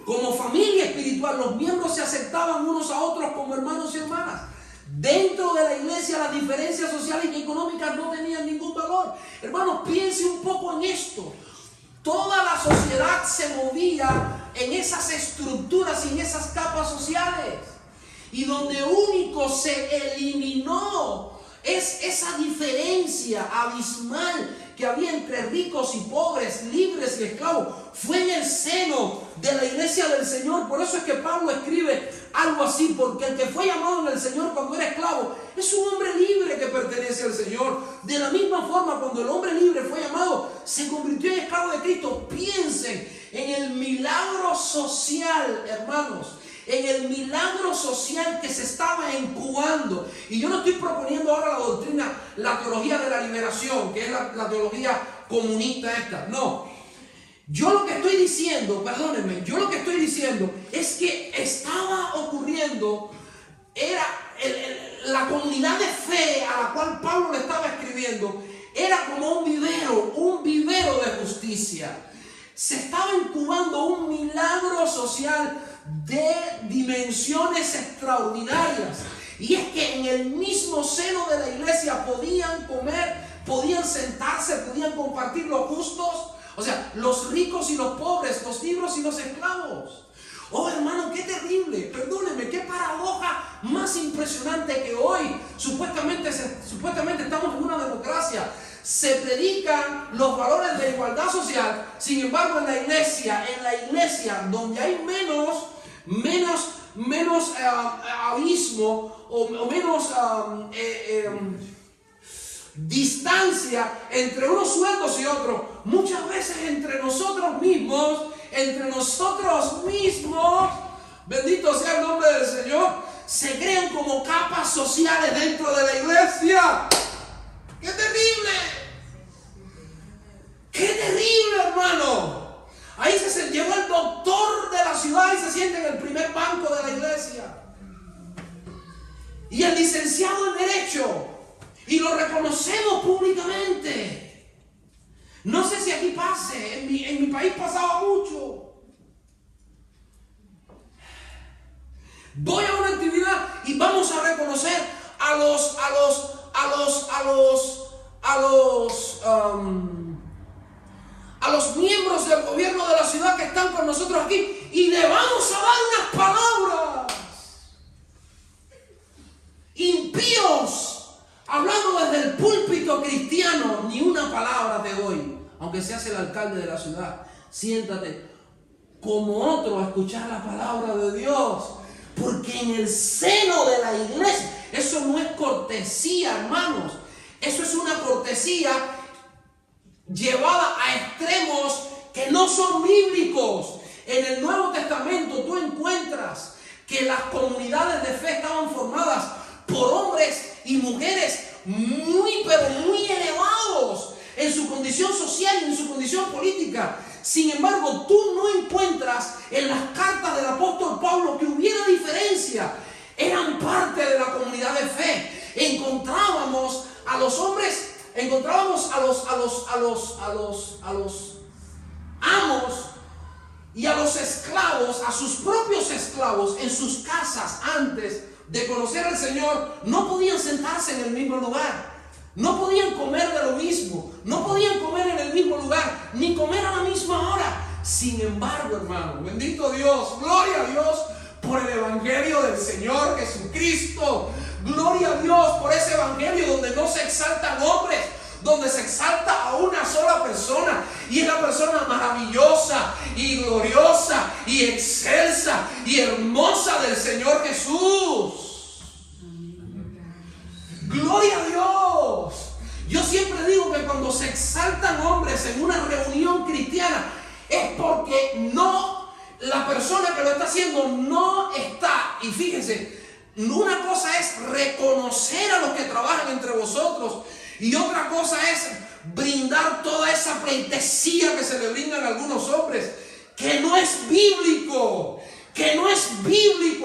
Como familia espiritual, los miembros se aceptaban unos a otros como hermanos y hermanas. Dentro de la iglesia las diferencias sociales y económicas no tenían ningún valor. Hermanos, piense un poco en esto. Toda la sociedad se movía en esas estructuras y en esas capas sociales. Y donde único se eliminó es esa diferencia abismal que había entre ricos y pobres, libres y esclavos. Fue en el seno de la iglesia del Señor. Por eso es que Pablo escribe algo así, porque el que fue llamado en el Señor cuando era esclavo es un hombre libre que pertenece al Señor. De la misma forma, cuando el hombre libre fue llamado, se convirtió en esclavo de Cristo. Piensen en el milagro social, hermanos, en el milagro social que se estaba incubando. Y yo no estoy proponiendo ahora la doctrina, la teología de la liberación, que es la teología comunista esta. No. Yo lo que estoy diciendo, perdónenme, yo lo que estoy diciendo es que estaba ocurriendo, era la comunidad de fe a la cual Pablo le estaba escribiendo, era como un vivero de justicia. Se estaba incubando un milagro social de dimensiones extraordinarias. Y es que en el mismo seno de la iglesia podían comer, podían sentarse, podían compartir los justos, o sea, los ricos y los pobres, los libres y los esclavos. Oh, hermano, qué terrible, perdónenme, qué paradoja más impresionante que hoy supuestamente estamos en una democracia. Se predican los valores de igualdad social, sin embargo en la iglesia donde hay menos abismo o menos distancia entre unos sueldos y otros, muchas veces entre nosotros mismos, bendito sea el nombre del Señor, se crean como capas sociales dentro de la iglesia. ¡Qué terrible! ¡Qué terrible, hermano! Ahí se llegó el doctor de la ciudad y se sienta en el primer banco de la iglesia. Y el licenciado en Derecho. Y lo reconocemos públicamente. No sé si aquí pase. En mi país pasaba mucho. Voy a una actividad y vamos a reconocer a los miembros del gobierno de la ciudad que están con nosotros aquí y le vamos a dar unas palabras. Impíos, hablando desde el púlpito cristiano, ni una palabra te doy, aunque seas el alcalde de la ciudad. Siéntate como otro a escuchar la palabra de Dios, porque en el seno de la iglesia, eso no es cortesía, hermanos, eso es una cortesía llevada a extremos que no son bíblicos. En el Nuevo Testamento tú encuentras que las comunidades de fe estaban formadas por hombres y mujeres pero muy elevados en su condición social y en su condición política. Sin embargo, tú no encuentras en las cartas del apóstol Pablo que hubiera diferencia. Eran parte de la comunidad de fe. Encontrábamos a los hombres encontrábamos a los amos y a los esclavos, a sus propios esclavos en sus casas antes de conocer al Señor, no podían sentarse en el mismo lugar, no podían comer de lo mismo, no podían comer en el mismo lugar, ni comer a la misma hora. Sin embargo, hermano, bendito Dios, gloria a Dios por el evangelio del Señor Jesucristo. Gloria a Dios por ese evangelio donde no se exaltan hombres, donde se exalta a una sola persona, y es la persona maravillosa y gloriosa y excelsa y hermosa del Señor Jesús. Gloria a Dios. Yo siempre digo que cuando se exaltan hombres en una reunión cristiana es porque la persona que lo está haciendo no está, y fíjense, una cosa es reconocer a los que trabajan entre vosotros y otra cosa es brindar toda esa pleitesía que se le brindan a algunos hombres, que no es bíblico,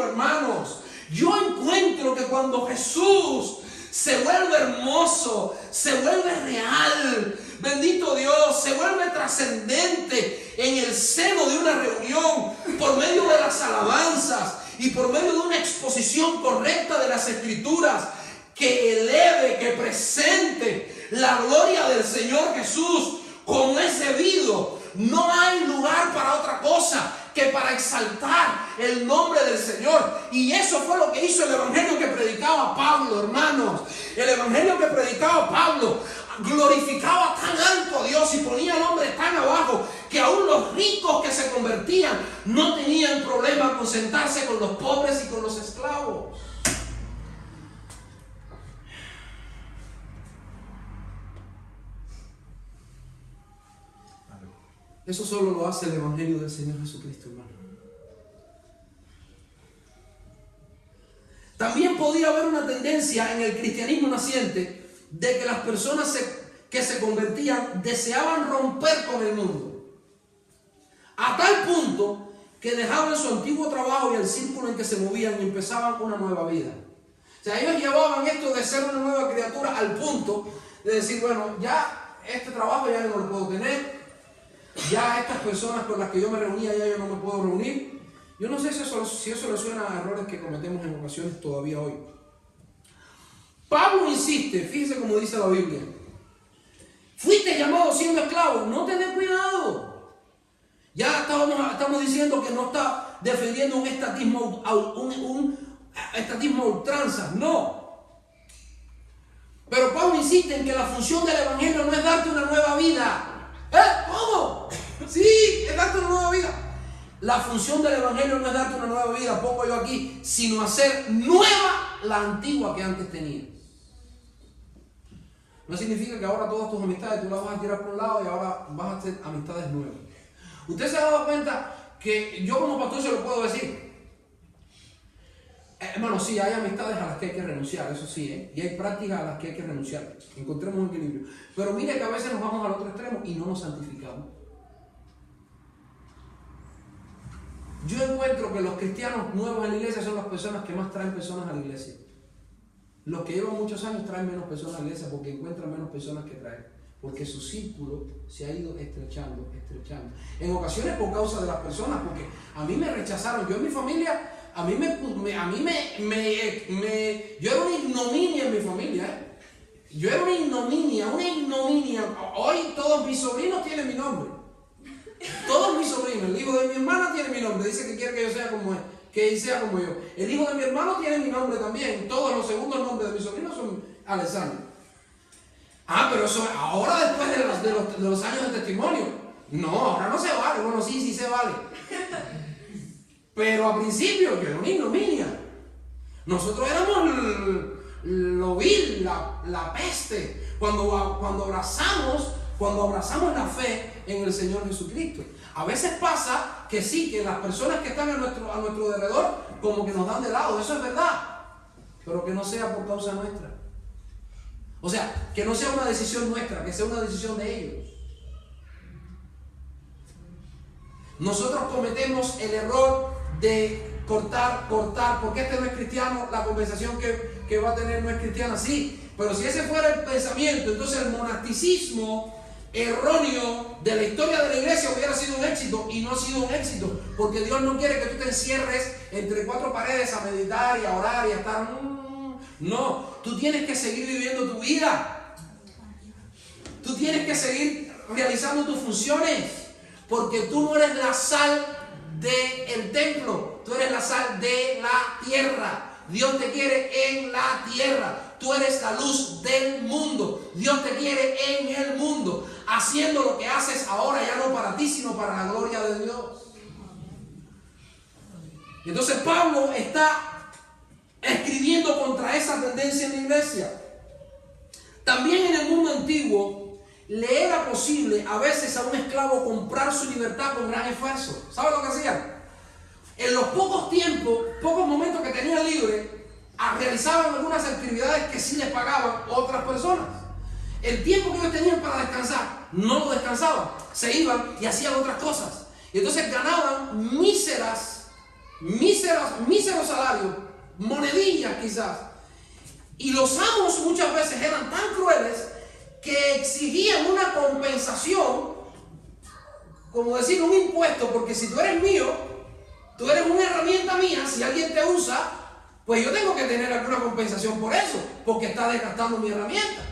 hermanos. Yo encuentro que cuando Jesús se vuelve hermoso, se vuelve real, bendito Dios, se vuelve trascendente en el seno de una reunión por medio de las alabanzas y por medio de una exposición correcta de las Escrituras que eleve, que presente la gloria del Señor Jesús como es debido. No hay lugar para otra cosa que para exaltar el nombre del Señor. Y eso fue lo que hizo el evangelio que predicaba Pablo, hermanos. El evangelio que predicaba Pablo glorificaba tan alto a Dios y ponía al hombre tan abajo que aún los ricos que se convertían no tenían problema con sentarse con los pobres y con los esclavos. Eso solo lo hace el evangelio del Señor Jesucristo, hermano. También podía haber una tendencia en el cristianismo naciente de que las personas que se convertían deseaban romper con el mundo, a tal punto que dejaban su antiguo trabajo y el círculo en que se movían y empezaban una nueva vida. O sea, ellos llevaban esto de ser una nueva criatura al punto de decir, bueno, ya este trabajo ya no lo puedo tener, ya estas personas con las que yo me reunía ya yo no me puedo reunir. Yo no sé si eso le suena a errores que cometemos en ocasiones todavía hoy. Pablo insiste, fíjense como dice la Biblia: fuiste llamado siendo esclavo, no te des cuidado. Ya estamos diciendo que no está defendiendo un estatismo a ultranza, no. Pero Pablo insiste en que la función del evangelio no es darte una nueva vida. ¿Cómo? Sí, es darte una nueva vida. La función del evangelio no es darte una nueva vida, pongo yo aquí, sino hacer nueva la antigua que antes tenías. No significa que ahora todas tus amistades tú las vas a tirar por un lado y ahora vas a hacer amistades nuevas. Usted se ha dado cuenta que yo como pastor se lo puedo decir. Hermano, sí, hay amistades a las que hay que renunciar, eso sí, y hay prácticas a las que hay que renunciar. Encontremos un equilibrio. Pero mire que a veces nos vamos al otro extremo y no nos santificamos. Yo encuentro que los cristianos nuevos en la iglesia son las personas que más traen personas a la iglesia. Los que llevan muchos años traen menos personas a la iglesia porque encuentran menos personas que traen. Porque su círculo se ha ido estrechando. En ocasiones por causa de las personas, porque a mí me rechazaron. Yo en mi familia, yo era una ignominia en mi familia. Yo era una ignominia. Hoy todos mis sobrinos tienen mi nombre. Todos mis sobrinos. El hijo de mi hermana tiene mi nombre. Dice que quiere que yo sea como él, que sea como yo. El hijo de mi hermano tiene mi nombre también. Todos los segundos nombres de mis sobrinos son Alessandro. Pero eso ahora después de los años de testimonio. No, ahora no se vale. Bueno, sí se vale. Pero al principio yo era una ignominia. Nosotros éramos lo vil, la peste. Cuando abrazamos la fe en el Señor Jesucristo. A veces pasa que sí, que las personas que están a nuestro alrededor como que nos dan de lado, eso es verdad, pero que no sea por causa nuestra. O sea, que no sea una decisión nuestra, que sea una decisión de ellos. Nosotros cometemos el error de cortar, porque este no es cristiano, la conversación que va a tener no es cristiana, sí, Pero si ese fuera el pensamiento, entonces el monasticismo erróneo de la historia de la iglesia hubiera sido un éxito, y no ha sido un éxito, porque Dios no quiere que tú te encierres entre cuatro paredes a meditar y a orar y a estar... No, tú tienes que seguir viviendo tu vida. Tú tienes que seguir realizando tus funciones, porque tú no eres la sal del templo, tú eres la sal de la tierra. Dios te quiere en la tierra. Tú eres la luz del mundo. Dios te quiere en el mundo, haciendo lo que haces ahora, ya no para ti, sino para la gloria de Dios. Y entonces Pablo está escribiendo contra esa tendencia en la iglesia. También en el mundo antiguo le era posible a veces a un esclavo comprar su libertad con gran esfuerzo. ¿Sabe lo que hacían? En los pocos momentos que tenían libre, realizaban algunas actividades que sí les pagaban otras personas. El tiempo que ellos tenían para descansar, no lo descansaban, se iban y hacían otras cosas. Y entonces ganaban míseros salarios, monedillas quizás. Y los amos muchas veces eran tan crueles que exigían una compensación, como decir un impuesto, porque si tú eres mío, tú eres una herramienta mía, si alguien te usa, pues yo tengo que tener alguna compensación por eso, porque está desgastando mi herramienta.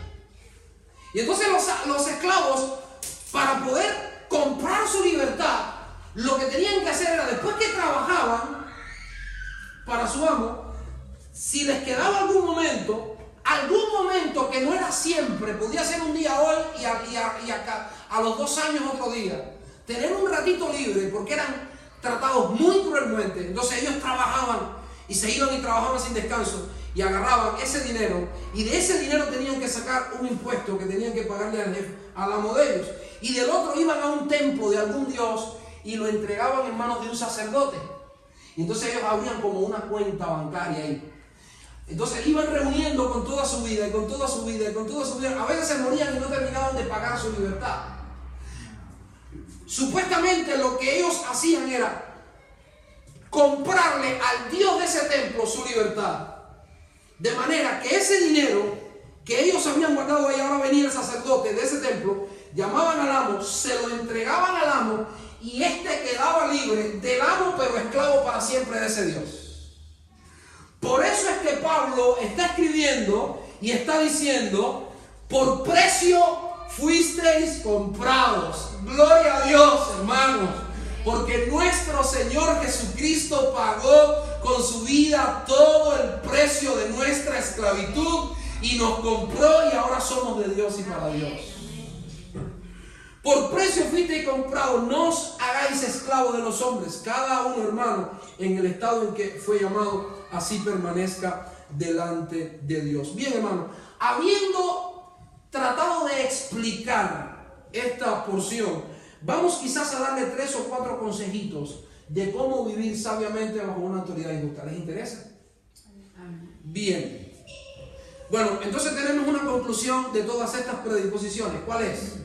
Y entonces los esclavos, para poder comprar su libertad, lo que tenían que hacer era, después que trabajaban para su amo, si les quedaba algún momento que no era siempre, podía ser un día hoy y a los 2 años otro día, tener un ratito libre, porque eran tratados muy cruelmente. Entonces ellos trabajaban y se iban y trabajaban sin descanso y agarraban ese dinero, y de ese dinero tenían que sacar un impuesto que tenían que pagarle al jefe, al amo de ellos, y del otro iban a un templo de algún dios y lo entregaban en manos de un sacerdote. Y entonces ellos abrían como una cuenta bancaria ahí. Entonces iban reuniendo con toda su vida y con toda su vida y con toda su vida. A veces se morían y no terminaban de pagar su libertad. Supuestamente lo que ellos hacían era comprarle al Dios de ese templo su libertad. De manera que ese dinero que ellos habían guardado ahí, ahora venía el sacerdote de ese templo, llamaban al amo, se lo entregaban al amo, y este quedaba libre del amo, pero esclavo para siempre de ese Dios. Por eso es que Pablo está escribiendo y está diciendo: por precio fuisteis comprados. Gloria a Dios, hermanos, porque nuestro Señor Jesucristo pagó con su vida todo el precio de nuestra esclavitud y nos compró, y ahora somos de Dios y para Dios. Por precio fuisteis comprados, no os hagáis esclavos de los hombres. Cada uno, hermano, en el estado en que fue llamado, así permanezca delante de Dios. Bien, hermano, habiendo tratado de explicar esta porción, vamos quizás a darle 3 o 4 consejitos de cómo vivir sabiamente bajo una autoridad injusta. ¿Les interesa? Bien. Bueno, entonces tenemos una conclusión de todas estas predisposiciones. ¿Cuál es?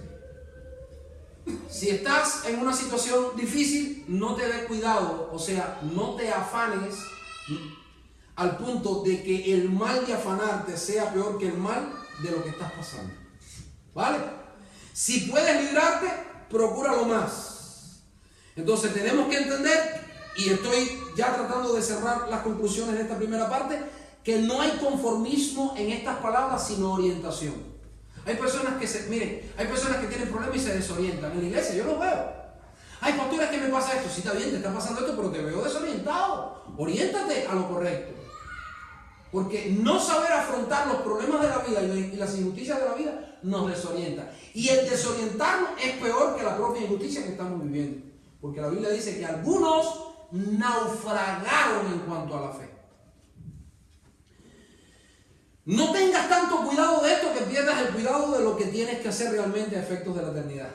Si estás en una situación difícil, no te des cuidado, o sea, no te afanes al punto de que el mal de afanarte sea peor que el mal de lo que estás pasando. ¿Vale? Si puedes librarte, procúralo más. Entonces tenemos que entender, y estoy ya tratando de cerrar las conclusiones de esta primera parte, que no hay conformismo en estas palabras, sino orientación. Hay personas que hay personas que tienen problemas y se desorientan. En la iglesia yo los veo. Hay pastores que me pasa esto. Sí, está bien, te está pasando esto, pero te veo desorientado. Oriéntate a lo correcto. Porque no saber afrontar los problemas de la vida y las injusticias de la vida nos desorienta. Y el desorientarnos es peor que la propia injusticia que estamos viviendo. Porque la Biblia dice que algunos naufragaron en cuanto a la fe. No tengas tanto cuidado de esto que pierdas el cuidado de lo que tienes que hacer realmente a efectos de la eternidad.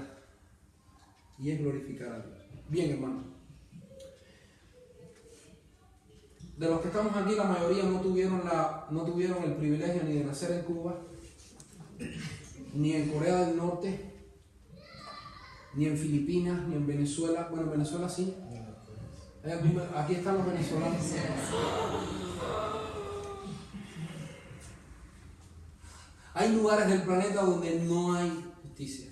Y es glorificar a Dios. Bien, hermano. De los que estamos aquí, la mayoría no tuvieron el privilegio ni de nacer en Cuba, ni en Corea del Norte, ni en Filipinas, ni en Venezuela. Bueno, en Venezuela sí. Aquí están los venezolanos. Hay lugares del planeta donde no hay justicia.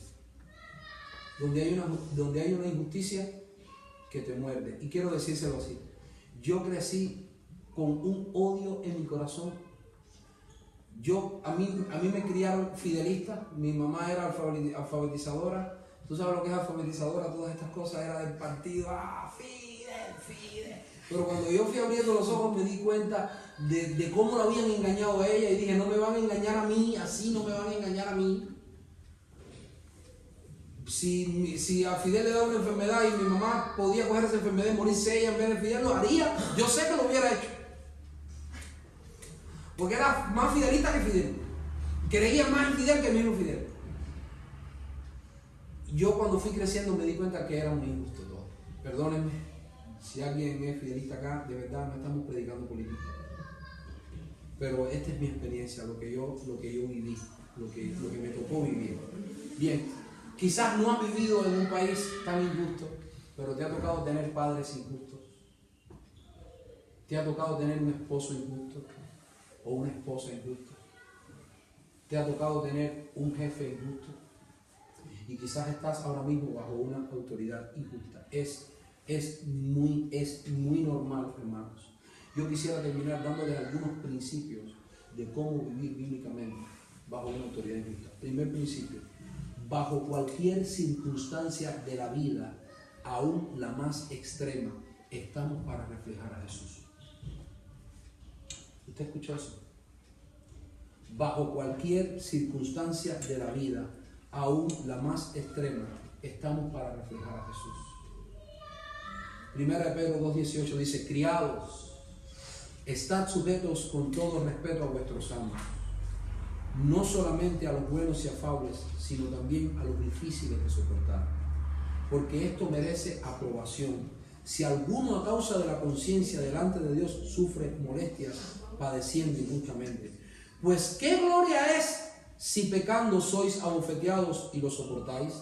Donde hay una injusticia que te muerde. Y quiero decírselo así. Yo crecí con un odio en mi corazón. A mí me criaron fidelista. Mi mamá era alfabetizadora. Tú sabes lo que es alfabetizadora, todas estas cosas era del partido. Fidel. Pero cuando yo fui abriendo los ojos me di cuenta de cómo lo habían engañado a ella y dije, no me van a engañar a mí, así no me van a engañar a mí. Si a Fidel le da una enfermedad y mi mamá podía coger esa enfermedad y morirse ella en vez de Fidel, lo haría. Yo sé que lo hubiera hecho. Porque era más fidelista que Fidel. Creía más en Fidel que en mismo Fidel. Yo cuando fui creciendo me di cuenta que era muy injusto todo. Perdónenme, si alguien es fidelista acá, de verdad no estamos predicando política. Pero esta es mi experiencia, lo que yo viví, lo que me tocó vivir. Bien, quizás no has vivido en un país tan injusto, pero te ha tocado tener padres injustos. Te ha tocado tener un esposo injusto o una esposa injusta. Te ha tocado tener un jefe injusto. Y quizás estás ahora mismo bajo una autoridad injusta. Es muy normal, hermanos. Yo quisiera terminar dándoles algunos principios de cómo vivir bíblicamente bajo una autoridad injusta. Primer principio: bajo cualquier circunstancia de la vida, aún la más extrema, estamos para reflejar a Jesús. ¿Usted escuchó eso? Bajo cualquier circunstancia de la vida, aún la más extrema, estamos para reflejar a Jesús. Primera de Pedro 2:18 dice: criados, estad sujetos con todo respeto a vuestros amos, no solamente a los buenos y afables, sino también a los difíciles de soportar, porque esto merece aprobación. Si alguno a causa de la conciencia delante de Dios sufre molestias, padeciendo injustamente, pues qué gloria es si pecando sois abofeteados y lo soportáis.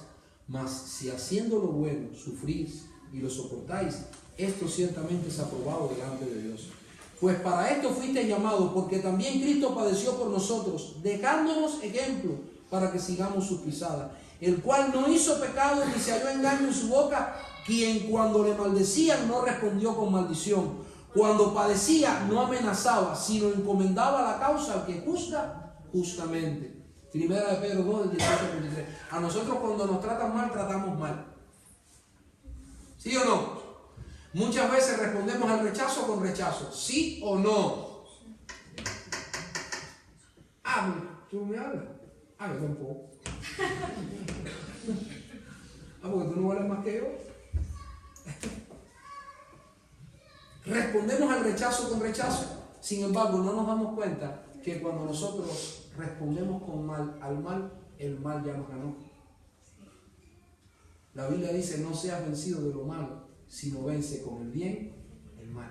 Mas si haciendo lo bueno sufrís y lo soportáis, esto ciertamente es aprobado delante de Dios. Pues para esto fuisteis llamados, porque también Cristo padeció por nosotros, dejándonos ejemplo para que sigamos sus pisadas, el cual no hizo pecado ni se halló engaño en su boca, quien cuando le maldecían no respondió con maldición, cuando padecía no amenazaba, sino encomendaba la causa al que juzga justamente. Primera de Pedro 2, 18 al 23. A nosotros cuando nos tratan mal, tratamos mal. ¿Sí o no? Muchas veces respondemos al rechazo con rechazo. ¿Sí o no? ¿Tú me hablas? Yo tampoco. Porque tú no vales más que yo. Respondemos al rechazo con rechazo. Sin embargo, no nos damos cuenta que cuando nosotros respondemos con mal al mal, el mal ya nos ganó. La Biblia dice: no seas vencido de lo malo, sino vence con el bien el mal.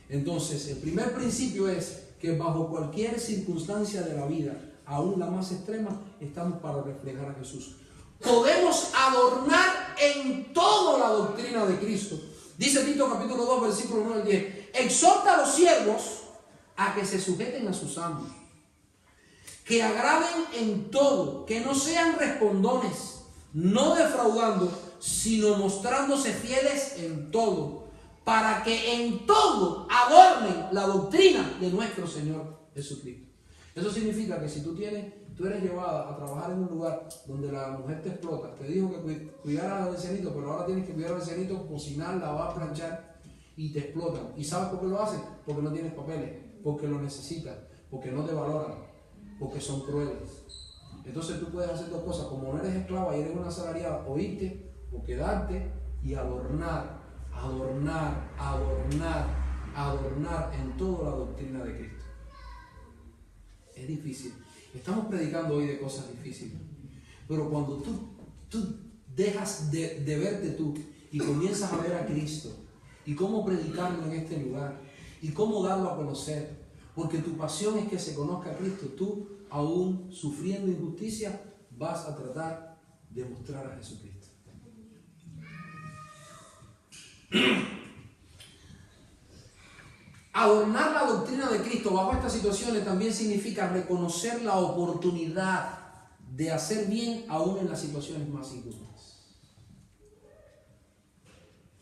Entonces, el primer principio es que bajo cualquier circunstancia de la vida, aún la más extrema, estamos para reflejar a Jesús. Podemos adornar en todo la doctrina de Cristo. Dice Tito capítulo 2, versículo 9 al 10. Exhorta a los siervos a que se sujeten a sus amos, que agraden en todo, que no sean respondones, no defraudando, sino mostrándose fieles en todo, para que en todo adornen la doctrina de nuestro Señor Jesucristo. Eso significa que si tú eres llevada a trabajar en un lugar donde la mujer te explota, te dijo que cuidaras al ancianito, pero ahora tienes que cuidar al ancianito, cocinar, lavar, planchar, y te explotan. ¿Y sabes por qué lo hacen? Porque no tienes papeles, porque lo necesitas, porque no te valoran, porque son crueles. Entonces tú puedes hacer dos cosas: como no eres esclava y eres una asalariada, o irte o quedarte y adornar en toda la doctrina de Cristo. Es difícil. Estamos predicando hoy de cosas difíciles, pero cuando tú dejas de verte tú y comienzas a ver a Cristo y cómo predicarlo en este lugar y cómo darlo a conocer, porque tu pasión es que se conozca a Cristo, tú, aún sufriendo injusticia, vas a tratar de mostrar a Jesucristo. Adornar la doctrina de Cristo bajo estas situaciones también significa reconocer la oportunidad de hacer bien aún en las situaciones más injustas.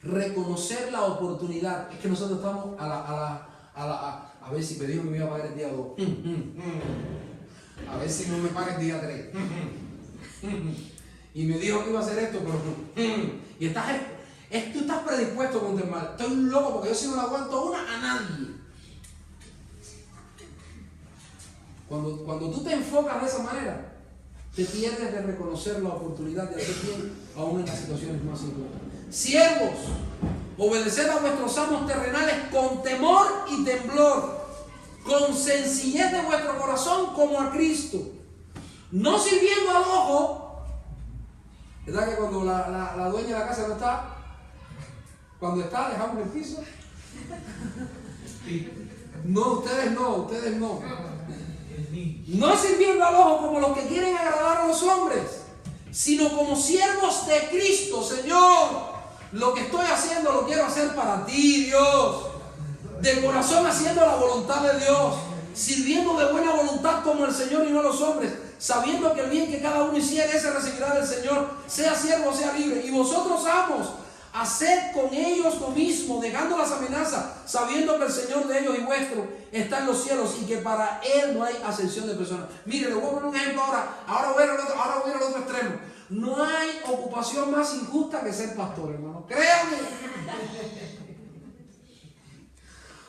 Reconocer la oportunidad. Es que nosotros estamos a ver si me dijo que me iba a pagar el día 2. A ver si no me paga el día 3. Y me dijo que iba a hacer esto, pero no. Y tú estás predispuesto contra el mal. Estoy loco porque yo si no le aguanto a nadie. Cuando tú te enfocas de esa manera, te pierdes de reconocer la oportunidad de hacer bien aún en las situaciones más injustas. Siervos, obedeced a vuestros amos terrenales con temor y temblor, con sencillez de vuestro corazón como a Cristo, no sirviendo al ojo. ¿Verdad que cuando la dueña de la casa no está? Cuando está, dejamos el piso. No, ustedes no. No sirviendo al ojo como los que quieren agradar a los hombres, sino como siervos de Cristo. Señor, lo que estoy haciendo lo quiero hacer para ti, Dios. De corazón haciendo la voluntad de Dios, sirviendo de buena voluntad como el Señor y no los hombres, sabiendo que el bien que cada uno hiciere, ese recibirá del Señor, sea siervo o sea libre. Y vosotros, amos, haced con ellos lo mismo, dejando las amenazas, sabiendo que el Señor de ellos y vuestro está en los cielos y que para Él no hay acepción de personas. Mire, le voy a poner un ejemplo ahora voy al otro extremo. No hay ocupación más injusta que ser pastor, hermano. Créanme.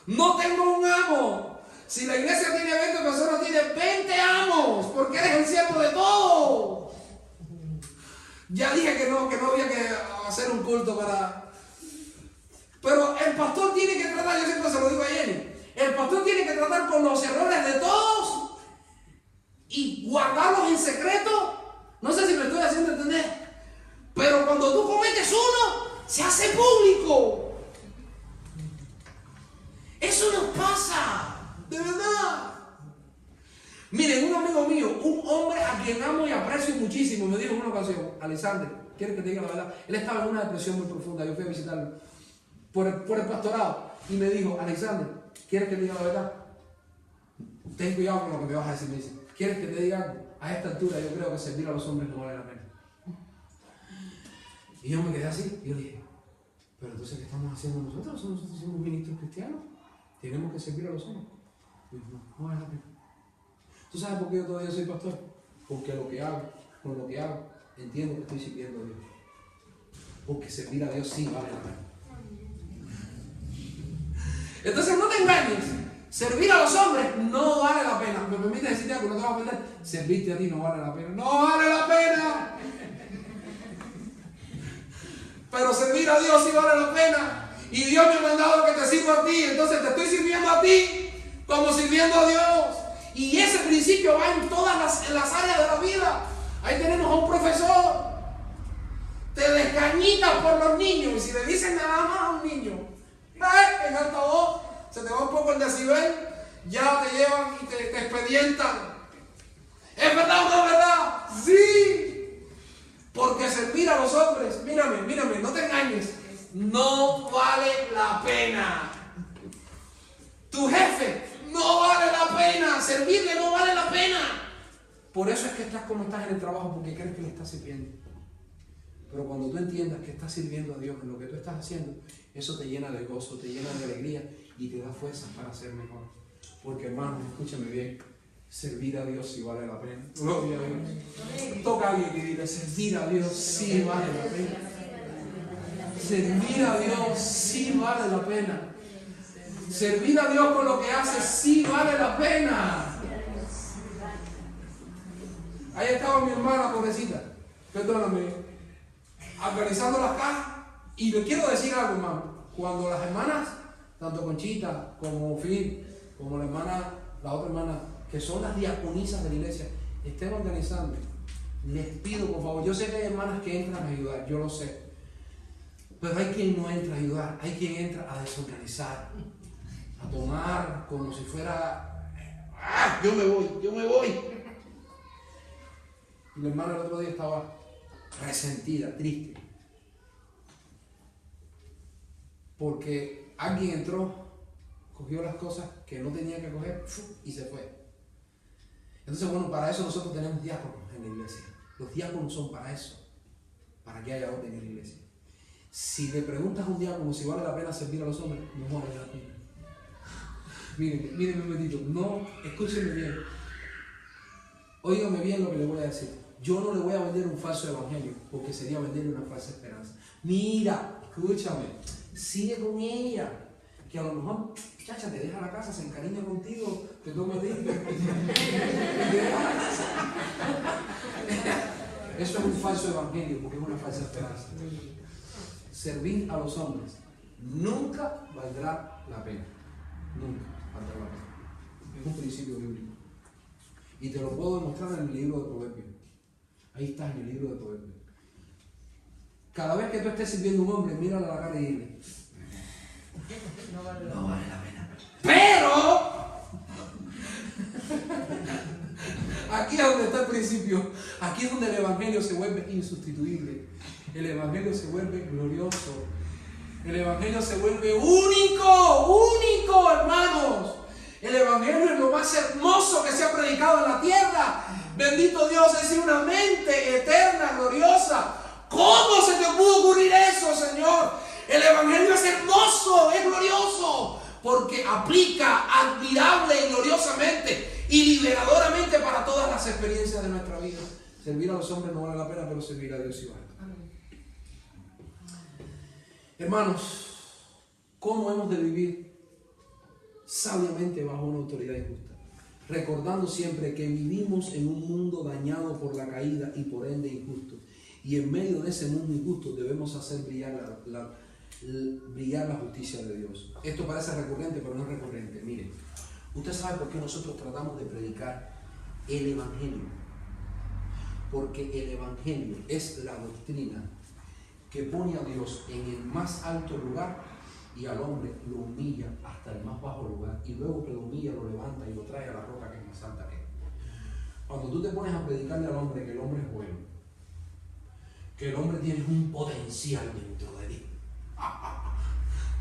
No tengo un amo. Si la iglesia tiene 20 personas, tiene 20 amos, porque eres el siervo de todos. Ya dije que no había que hacer un culto para... Pero el pastor tiene que tratar, yo siempre se lo digo a Jenny, el pastor tiene que tratar con los errores de todos y guardarlos en secreto. No sé si me estoy haciendo entender, pero cuando tú cometes uno, se hace público. Eso nos pasa, de verdad. Miren, un amigo mío, un hombre a quien amo y aprecio muchísimo, me dijo en una ocasión: Alexander, ¿quieres que te diga la verdad? Él estaba en una depresión muy profunda, yo fui a visitarlo por el pastorado y me dijo: Alexander, ¿quieres que te diga la verdad? Ten cuidado con lo que me vas a decir. Me dice: ¿quieres que te diga algo? A esta altura yo creo que servir a los hombres no vale la pena. Y yo me quedé así y yo dije: pero entonces, ¿qué estamos haciendo nosotros? Nosotros somos ministros cristianos, tenemos que servir a los hombres. Y yo, no vale la pena. ¿Tú sabes por qué yo todavía soy pastor? Porque con lo que hago, entiendo que estoy sirviendo a Dios. Porque servir a Dios sí vale la pena. Entonces no te engañes. Servir a los hombres no vale la pena. ¿Me permite decirte algo? No te vas a ofender. Servirte a ti no vale la pena. ¡No vale la pena! Pero servir a Dios sí vale la pena. Y Dios me ha mandado que te sirva a ti. Entonces te estoy sirviendo a ti como sirviendo a Dios. Y ese principio va en todas las áreas de la vida. Ahí tenemos a un profesor. Te desgañitas por los niños. Y si le dicen nada más a un niño, en altavoz, se te va un poco el decibel, ya te llevan y te expedientan. ¿Es verdad o no es verdad? Sí. Porque servir a los hombres, mírame, no te engañes, no vale la pena. Tu jefe no vale la pena, servirle no vale la pena. Por eso es que estás como estás en el trabajo, porque crees que le estás sirviendo. Pero cuando tú entiendas que estás sirviendo a Dios en lo que tú estás haciendo, eso te llena de gozo, te llena de alegría y te da fuerzas para ser mejor. Porque, hermanos, escúchame bien, servir a Dios sí vale la pena. Gloria a Dios. Toca a alguien y dile: servir a Dios sí vale la pena. Servir a Dios sí vale la pena. Servir a Dios con lo que hace sí vale la pena. Ahí estaba mi hermana, pobrecita, perdóname, organizando las cajas. Y le quiero decir algo, hermano. Cuando las hermanas, tanto Conchita como Phil, como la otra hermana, que son las diaconisas de la iglesia, estén organizando, les pido por favor, yo sé que hay hermanas que entran a ayudar, yo lo sé, pero hay quien no entra a ayudar, hay quien entra a desorganizar, a tomar como si fuera, yo me voy. Y la hermana el otro día estaba resentida, triste, porque alguien entró cogió las cosas que no tenía que coger y se fue. Entonces, bueno, para eso nosotros tenemos diáconos en la iglesia. Los diáconos son para eso, para que haya orden en la iglesia. Si le preguntas a un diácono si vale la pena servir a los hombres, no vale la pena. Miren un momentito, no, escúchenme bien. Óigame bien lo que le voy a decir. Yo no le voy a vender un falso evangelio, porque sería venderle una falsa esperanza. Mira, escúchame, sigue con ella, que a lo mejor, chacha, te deja la casa, se encariña contigo, te toma el y te deja la casa. Eso es un falso evangelio, porque es una falsa esperanza. Servir a los hombres nunca valdrá la pena. Nunca valdrá la pena. Es un principio bíblico. Y te lo puedo demostrar en el libro de Proverbios. Ahí está, en el libro de Proverbios. Cada vez que tú estés sirviendo a un hombre, mírale a la cara y dile: no vale la pena. Pero aquí es donde está el principio. Aquí es donde el evangelio se vuelve insustituible. El evangelio se vuelve glorioso. El evangelio se vuelve único, hermanos. El evangelio es lo más hermoso que se ha predicado en la tierra. Bendito Dios, es una mente eterna, gloriosa. ¿Cómo se te pudo ocurrir eso, Señor? El evangelio es hermoso, es glorioso, porque aplica admirable y gloriosamente y liberadoramente para todas las experiencias de nuestra vida. Servir a los hombres no vale la pena, pero servir a Dios sí vale. Hermanos, ¿cómo hemos de vivir sabiamente bajo una autoridad injusta? Recordando siempre que vivimos en un mundo dañado por la caída y por ende injusto. Y en medio de ese mundo injusto debemos hacer brillar la justicia de Dios. Esto parece recurrente, pero no es recurrente. Miren, usted sabe por qué nosotros tratamos de predicar el evangelio. Porque el evangelio es la doctrina que pone a Dios en el más alto lugar y al hombre lo humilla hasta el más bajo lugar, y luego que lo humilla lo levanta y lo trae a la roca que es más alta que él. Cuando tú te pones a predicarle al hombre que el hombre es bueno, que el hombre tiene un potencial dentro de ti,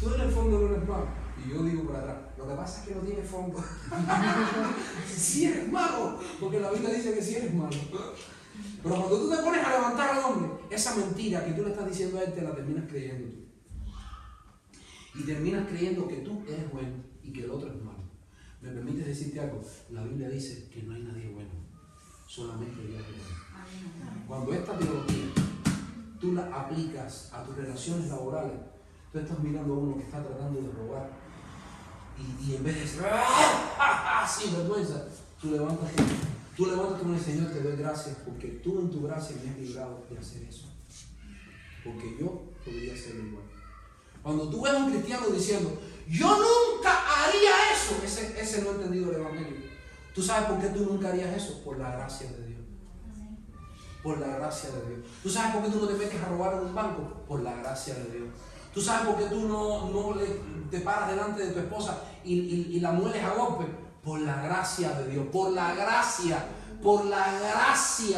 tú en el fondo no eres malo, y yo digo por atrás, lo que pasa es que no tiene fondo. Si eres malo, porque la Biblia dice que si eres malo. Pero cuando tú te pones a levantar al hombre, esa mentira que tú le estás diciendo a él, te la terminas creyendo tú. Y terminas creyendo que tú eres bueno y que el otro es malo. ¿Me permites decirte algo? La Biblia dice que no hay nadie bueno, solamente Dios es bueno. Cuando esta teología tú la aplicas a tus relaciones laborales, tú estás mirando a uno que está tratando de robar y en vez de decir sin vergüenza, tú levantas tu mano, Señor, te doy gracias porque tú en tu gracia me has librado de hacer eso, porque yo podría ser igual. Cuando tú ves a un cristiano diciendo yo nunca haría eso, ese no ha entendido el evangelio. ¿Tú sabes por qué tú nunca harías eso? Por la gracia de Dios. Por la gracia de Dios. ¿Tú sabes por qué tú no te metes a robar en un banco? Por la gracia de Dios. ¿Tú sabes por qué tú no te paras delante de tu esposa y la mueles a golpe? Por la gracia de Dios. Por la gracia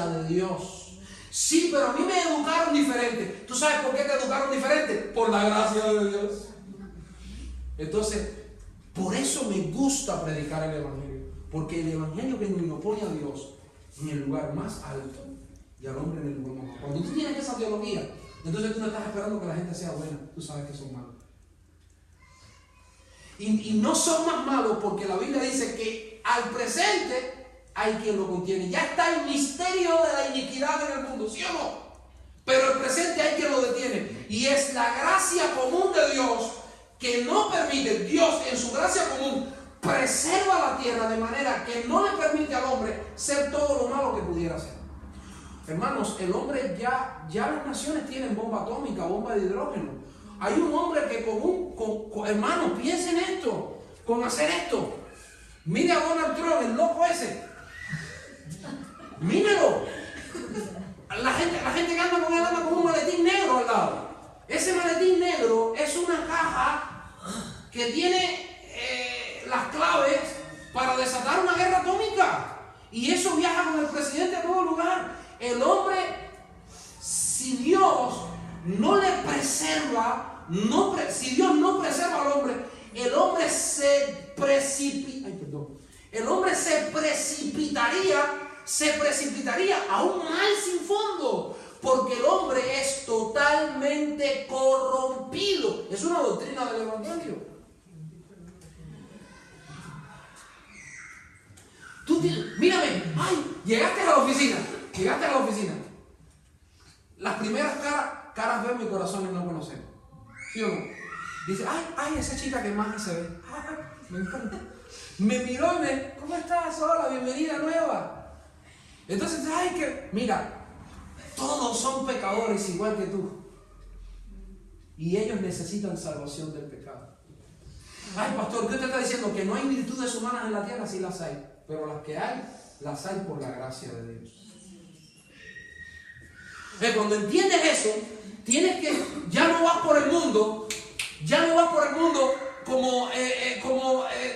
de Dios. Sí, pero a mí me educaron diferente. ¿Tú sabes por qué te educaron diferente? Por la gracia de Dios. Entonces, por eso me gusta predicar el evangelio. Porque el evangelio genuino pone a Dios en el lugar más alto y al hombre en el lugar más bajo. Cuando tú tienes esa teología, entonces tú no estás esperando que la gente sea buena. Tú sabes que son malos. Y no son más malos porque la Biblia dice que al presente hay quien lo contiene. Ya está el misterio de la iniquidad en el mundo, ¿sí o no? Pero al presente hay quien lo detiene. Y es la gracia común de Dios que no permite. Dios en su gracia común preserva la tierra de manera que no le permite al hombre ser todo lo malo que pudiera ser. Hermanos, el hombre ya las naciones tienen bomba atómica, bomba de hidrógeno. Hay un hombre que hermanos, piensen esto, con hacer esto. Mire a Donald Trump, el loco ese. Mírelo. La gente que anda con él anda con un maletín negro al lado. Ese maletín negro es una caja que tiene las claves para desatar una guerra atómica. Y eso viaja con el presidente a todo lugar. El hombre, si Dios no le preserva, si Dios no preserva al hombre, el hombre se precipitaría a un mal sin fondo, porque el hombre es totalmente corrompido. Es una doctrina del Evangelio. Mírame, llegaste a la oficina. Las primeras caras veo mi corazón y no conocemos. ¿Sí o no? Dice, esa chica que más se ve. Me encanta. Me miró y ¿cómo estás? Hola, bienvenida nueva. Entonces, mira, todos son pecadores igual que tú. Y ellos necesitan salvación del pecado. Pastor, ¿qué usted está diciendo? Que no hay virtudes humanas en la tierra, sí las hay. Pero las que hay, las hay por la gracia de Dios. Cuando entiendes eso, tienes que, ya no vas por el mundo como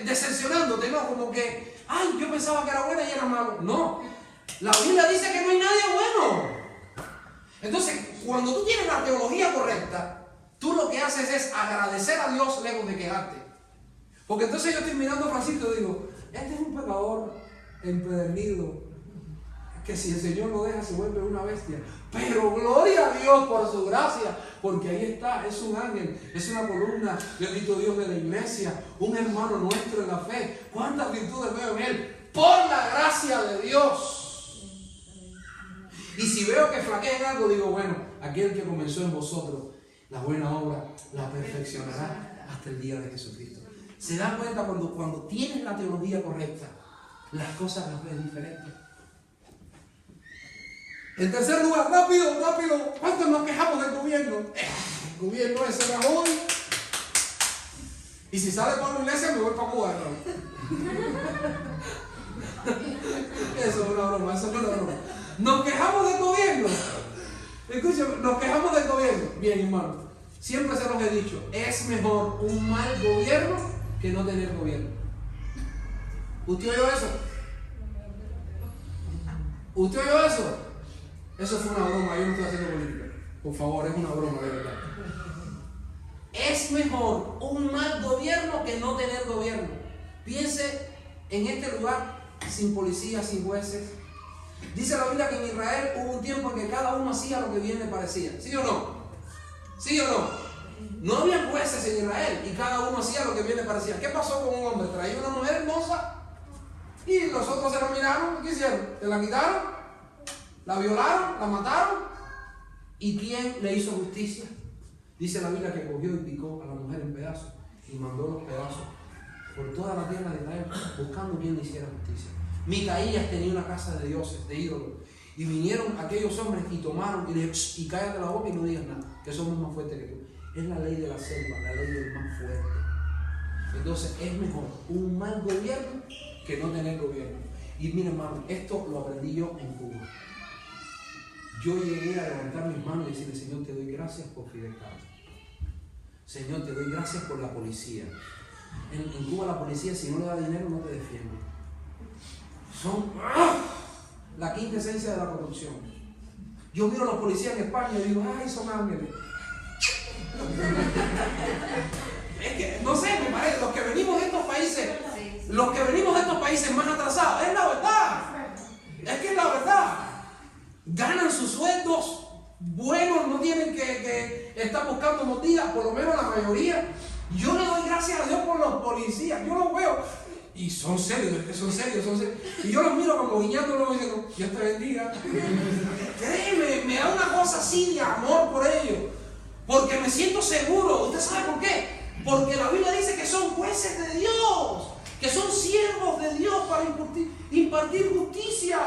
decepcionándote, no, como que, yo pensaba que era buena y era malo. No, la Biblia dice que no hay nadie bueno. Entonces, cuando tú tienes la teología correcta, tú lo que haces es agradecer a Dios lejos de quejarte. Porque entonces yo estoy mirando a Francisco y digo, este es un pecador empedernido, que si el Señor lo deja se vuelve una bestia. Pero gloria a Dios por su gracia, porque ahí está, es un ángel, es una columna, bendito Dios, de la iglesia, un hermano nuestro en la fe. ¿Cuántas virtudes veo en él? Por la gracia de Dios. Y si veo que flaquea en algo, digo, bueno, aquel que comenzó en vosotros la buena obra la perfeccionará hasta el día de Jesucristo. ¿Se dan cuenta cuando tienes la teología correcta, las cosas las ves diferentes? En tercer lugar, rápido, ¿cuántos nos quejamos del gobierno? El gobierno ese era hoy. Y si sale por la iglesia, me voy para Cuba, ¿no? Eso es una broma. Nos quejamos del gobierno. Escúchame, nos quejamos del gobierno. Bien, hermano, siempre se los he dicho, es mejor un mal gobierno que no tener gobierno. ¿Usted oyó eso? Eso fue una broma, yo no estoy haciendo política. Por favor, es una broma, de verdad. Es mejor un mal gobierno que no tener gobierno. Piense en este lugar sin policía, sin jueces. Dice la Biblia que en Israel hubo un tiempo en que cada uno hacía lo que bien le parecía. ¿Sí o no? ¿Sí o no? No había jueces en Israel y cada uno hacía lo que bien le parecía. ¿Qué pasó con un hombre? Traía una mujer hermosa y los otros se la miraron. ¿Qué hicieron? Se la quitaron, la violaron, la mataron. ¿Y quién le hizo justicia? Dice la Biblia que cogió y picó a la mujer en pedazos y mandó los pedazos por toda la tierra de Israel buscando quién le hiciera justicia. Micaías tenía una casa de dioses, de ídolos, y vinieron aquellos hombres y tomaron y le dijeron, y cállate la boca y no digas nada, que somos más fuertes que tú. Es la ley de la selva, la ley del más fuerte. Entonces es mejor un mal gobierno que no tener gobierno. Y mira, hermano, esto lo aprendí yo en Cuba. Yo llegué a levantar mis manos y decirle, Señor, te doy gracias por Fidel Castro. Señor, te doy gracias por la policía. En Cuba la policía, si no le da dinero, no te defiende. Son la quinta esencia de la corrupción. Yo miro a los policías en España y digo, son ángeles. Es que, no sé, me parece, los que venimos de estos países más atrasados, es la verdad. Es que es la verdad. Ganan sus sueldos buenos, no tienen que estar buscando motivos, por lo menos la mayoría. Yo le doy gracias a Dios por los policías, yo los veo y son serios. Y yo los miro como guiñándolos y digo, Dios te bendiga. Créeme, me da una cosa así de amor por ellos, porque me siento seguro. ¿Usted sabe por qué? Porque la Biblia dice que son jueces de Dios, que son siervos de Dios para impartir justicia.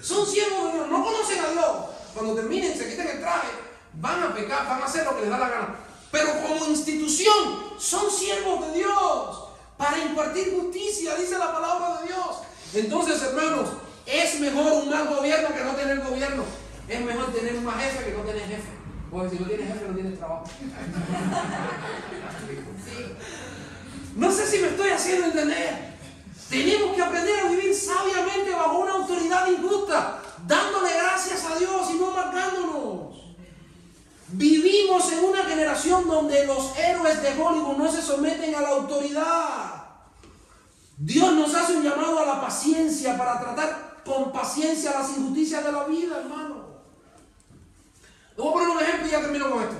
Son siervos de Dios, no conocen a Dios. Cuando terminen, se quiten el traje, van a pecar, van a hacer lo que les da la gana. Pero como institución, son siervos de Dios para impartir justicia, dice la palabra de Dios. Entonces, hermanos, es mejor un mal gobierno que no tener gobierno. Es mejor tener un más jefe que no tener jefe. Porque si no tienes jefe, no tienes trabajo. No sé si me estoy haciendo entender. Tenemos que aprender a vivir sabiamente bajo una autoridad injusta, dándole gracias a Dios y no marcándonos. Vivimos en una generación generación donde los héroes de Hollywood no se someten a la autoridad. Dios nos hace un llamado a la paciencia para tratar con paciencia las injusticias de la vida, hermano. Le voy a poner un ejemplo y ya termino con esto.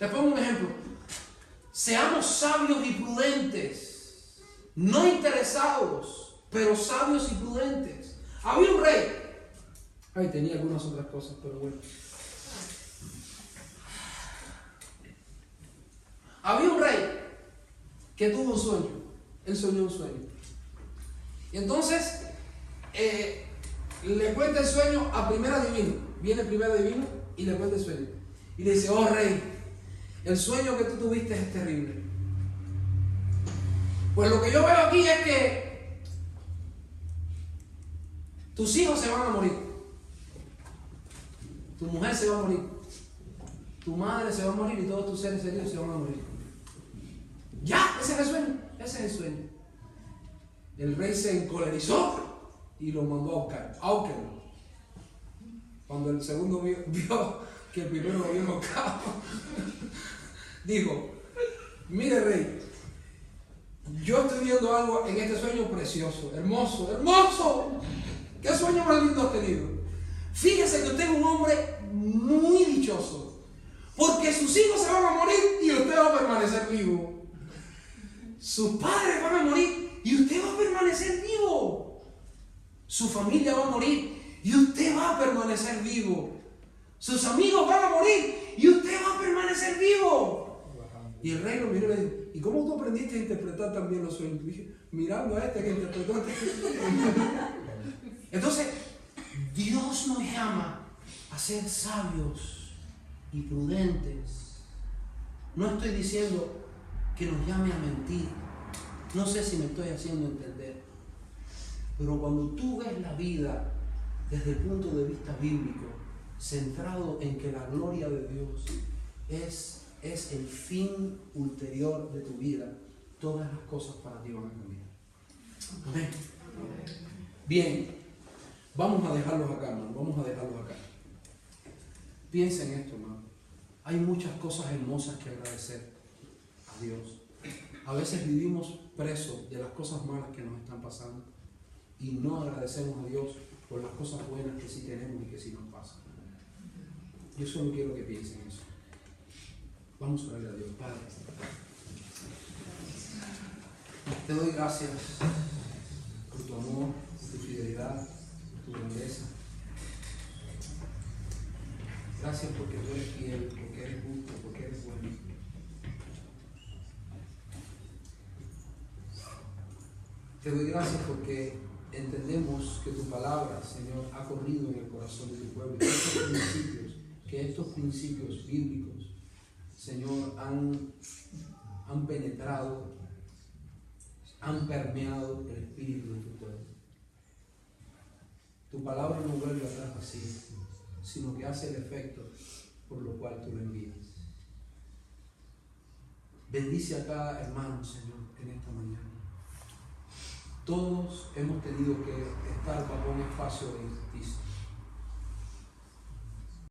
Les pongo un ejemplo. Seamos sabios y prudentes, no interesados, pero sabios y prudentes. Había un rey. Ay, tenía algunas otras cosas, pero bueno. Había un rey que tuvo un sueño. Él soñó un sueño. Y entonces le cuenta el sueño a primer adivino. Viene el primer adivino y le cuenta el sueño. Y le dice: oh rey, el sueño que tú tuviste es terrible. Pues lo que yo veo aquí es que tus hijos se van a morir. Tu mujer se va a morir. Tu madre se va a morir y todos tus seres queridos se van a morir. Ya, ese es el sueño. Ese es el sueño. El rey se encolerizó y lo mandó a buscar. Ahórquenlo. Cuando el segundo vio que el primero lo había ahorcado, dijo: mire rey, yo estoy viendo algo en este sueño precioso, hermoso, hermoso. ¿Qué sueño más lindo has tenido? Fíjese que usted es un hombre muy dichoso, porque sus hijos se van a morir y usted va a permanecer vivo. Sus padres van a morir y usted va a permanecer vivo. Su familia va a morir y usted va a permanecer vivo. Sus amigos van a morir y usted va a permanecer vivo. Y el rey lo miró y le dijo: ¿y cómo tú aprendiste a interpretar también los sueños? Y dije: mirando a este que interpretó. Entonces, Dios nos llama a ser sabios y prudentes. No estoy diciendo que nos llame a mentir. No sé si me estoy haciendo entender. Pero cuando tú ves la vida desde el punto de vista bíblico, centrado en que la gloria de Dios es el fin ulterior de tu vida, todas las cosas para ti van a cambiar. Amén. Bien, vamos a dejarlos acá, hermano. Vamos a dejarlos acá. Piensa en esto, hermano. Hay muchas cosas hermosas que agradecer a Dios. A veces vivimos presos de las cosas malas que nos están pasando y no agradecemos a Dios por las cosas buenas que sí tenemos y que sí nos pasan. Yo solo quiero que piensen eso. Vamos a orarle a Dios. Padre, te doy gracias por tu amor, tu fidelidad, tu grandeza. Gracias porque tú eres fiel, porque eres justo, porque eres bueno. Te doy gracias porque entendemos que tu palabra, Señor, ha corrido en el corazón de tu pueblo. Que estos principios bíblicos, Señor, han penetrado, han permeado el espíritu de tu pueblo. Tu palabra no vuelve atrás así, sino que hace el efecto por lo cual tú lo envías. Bendice a cada hermano, Señor, en esta mañana. Todos hemos tenido que estar bajo un espacio de injusticia.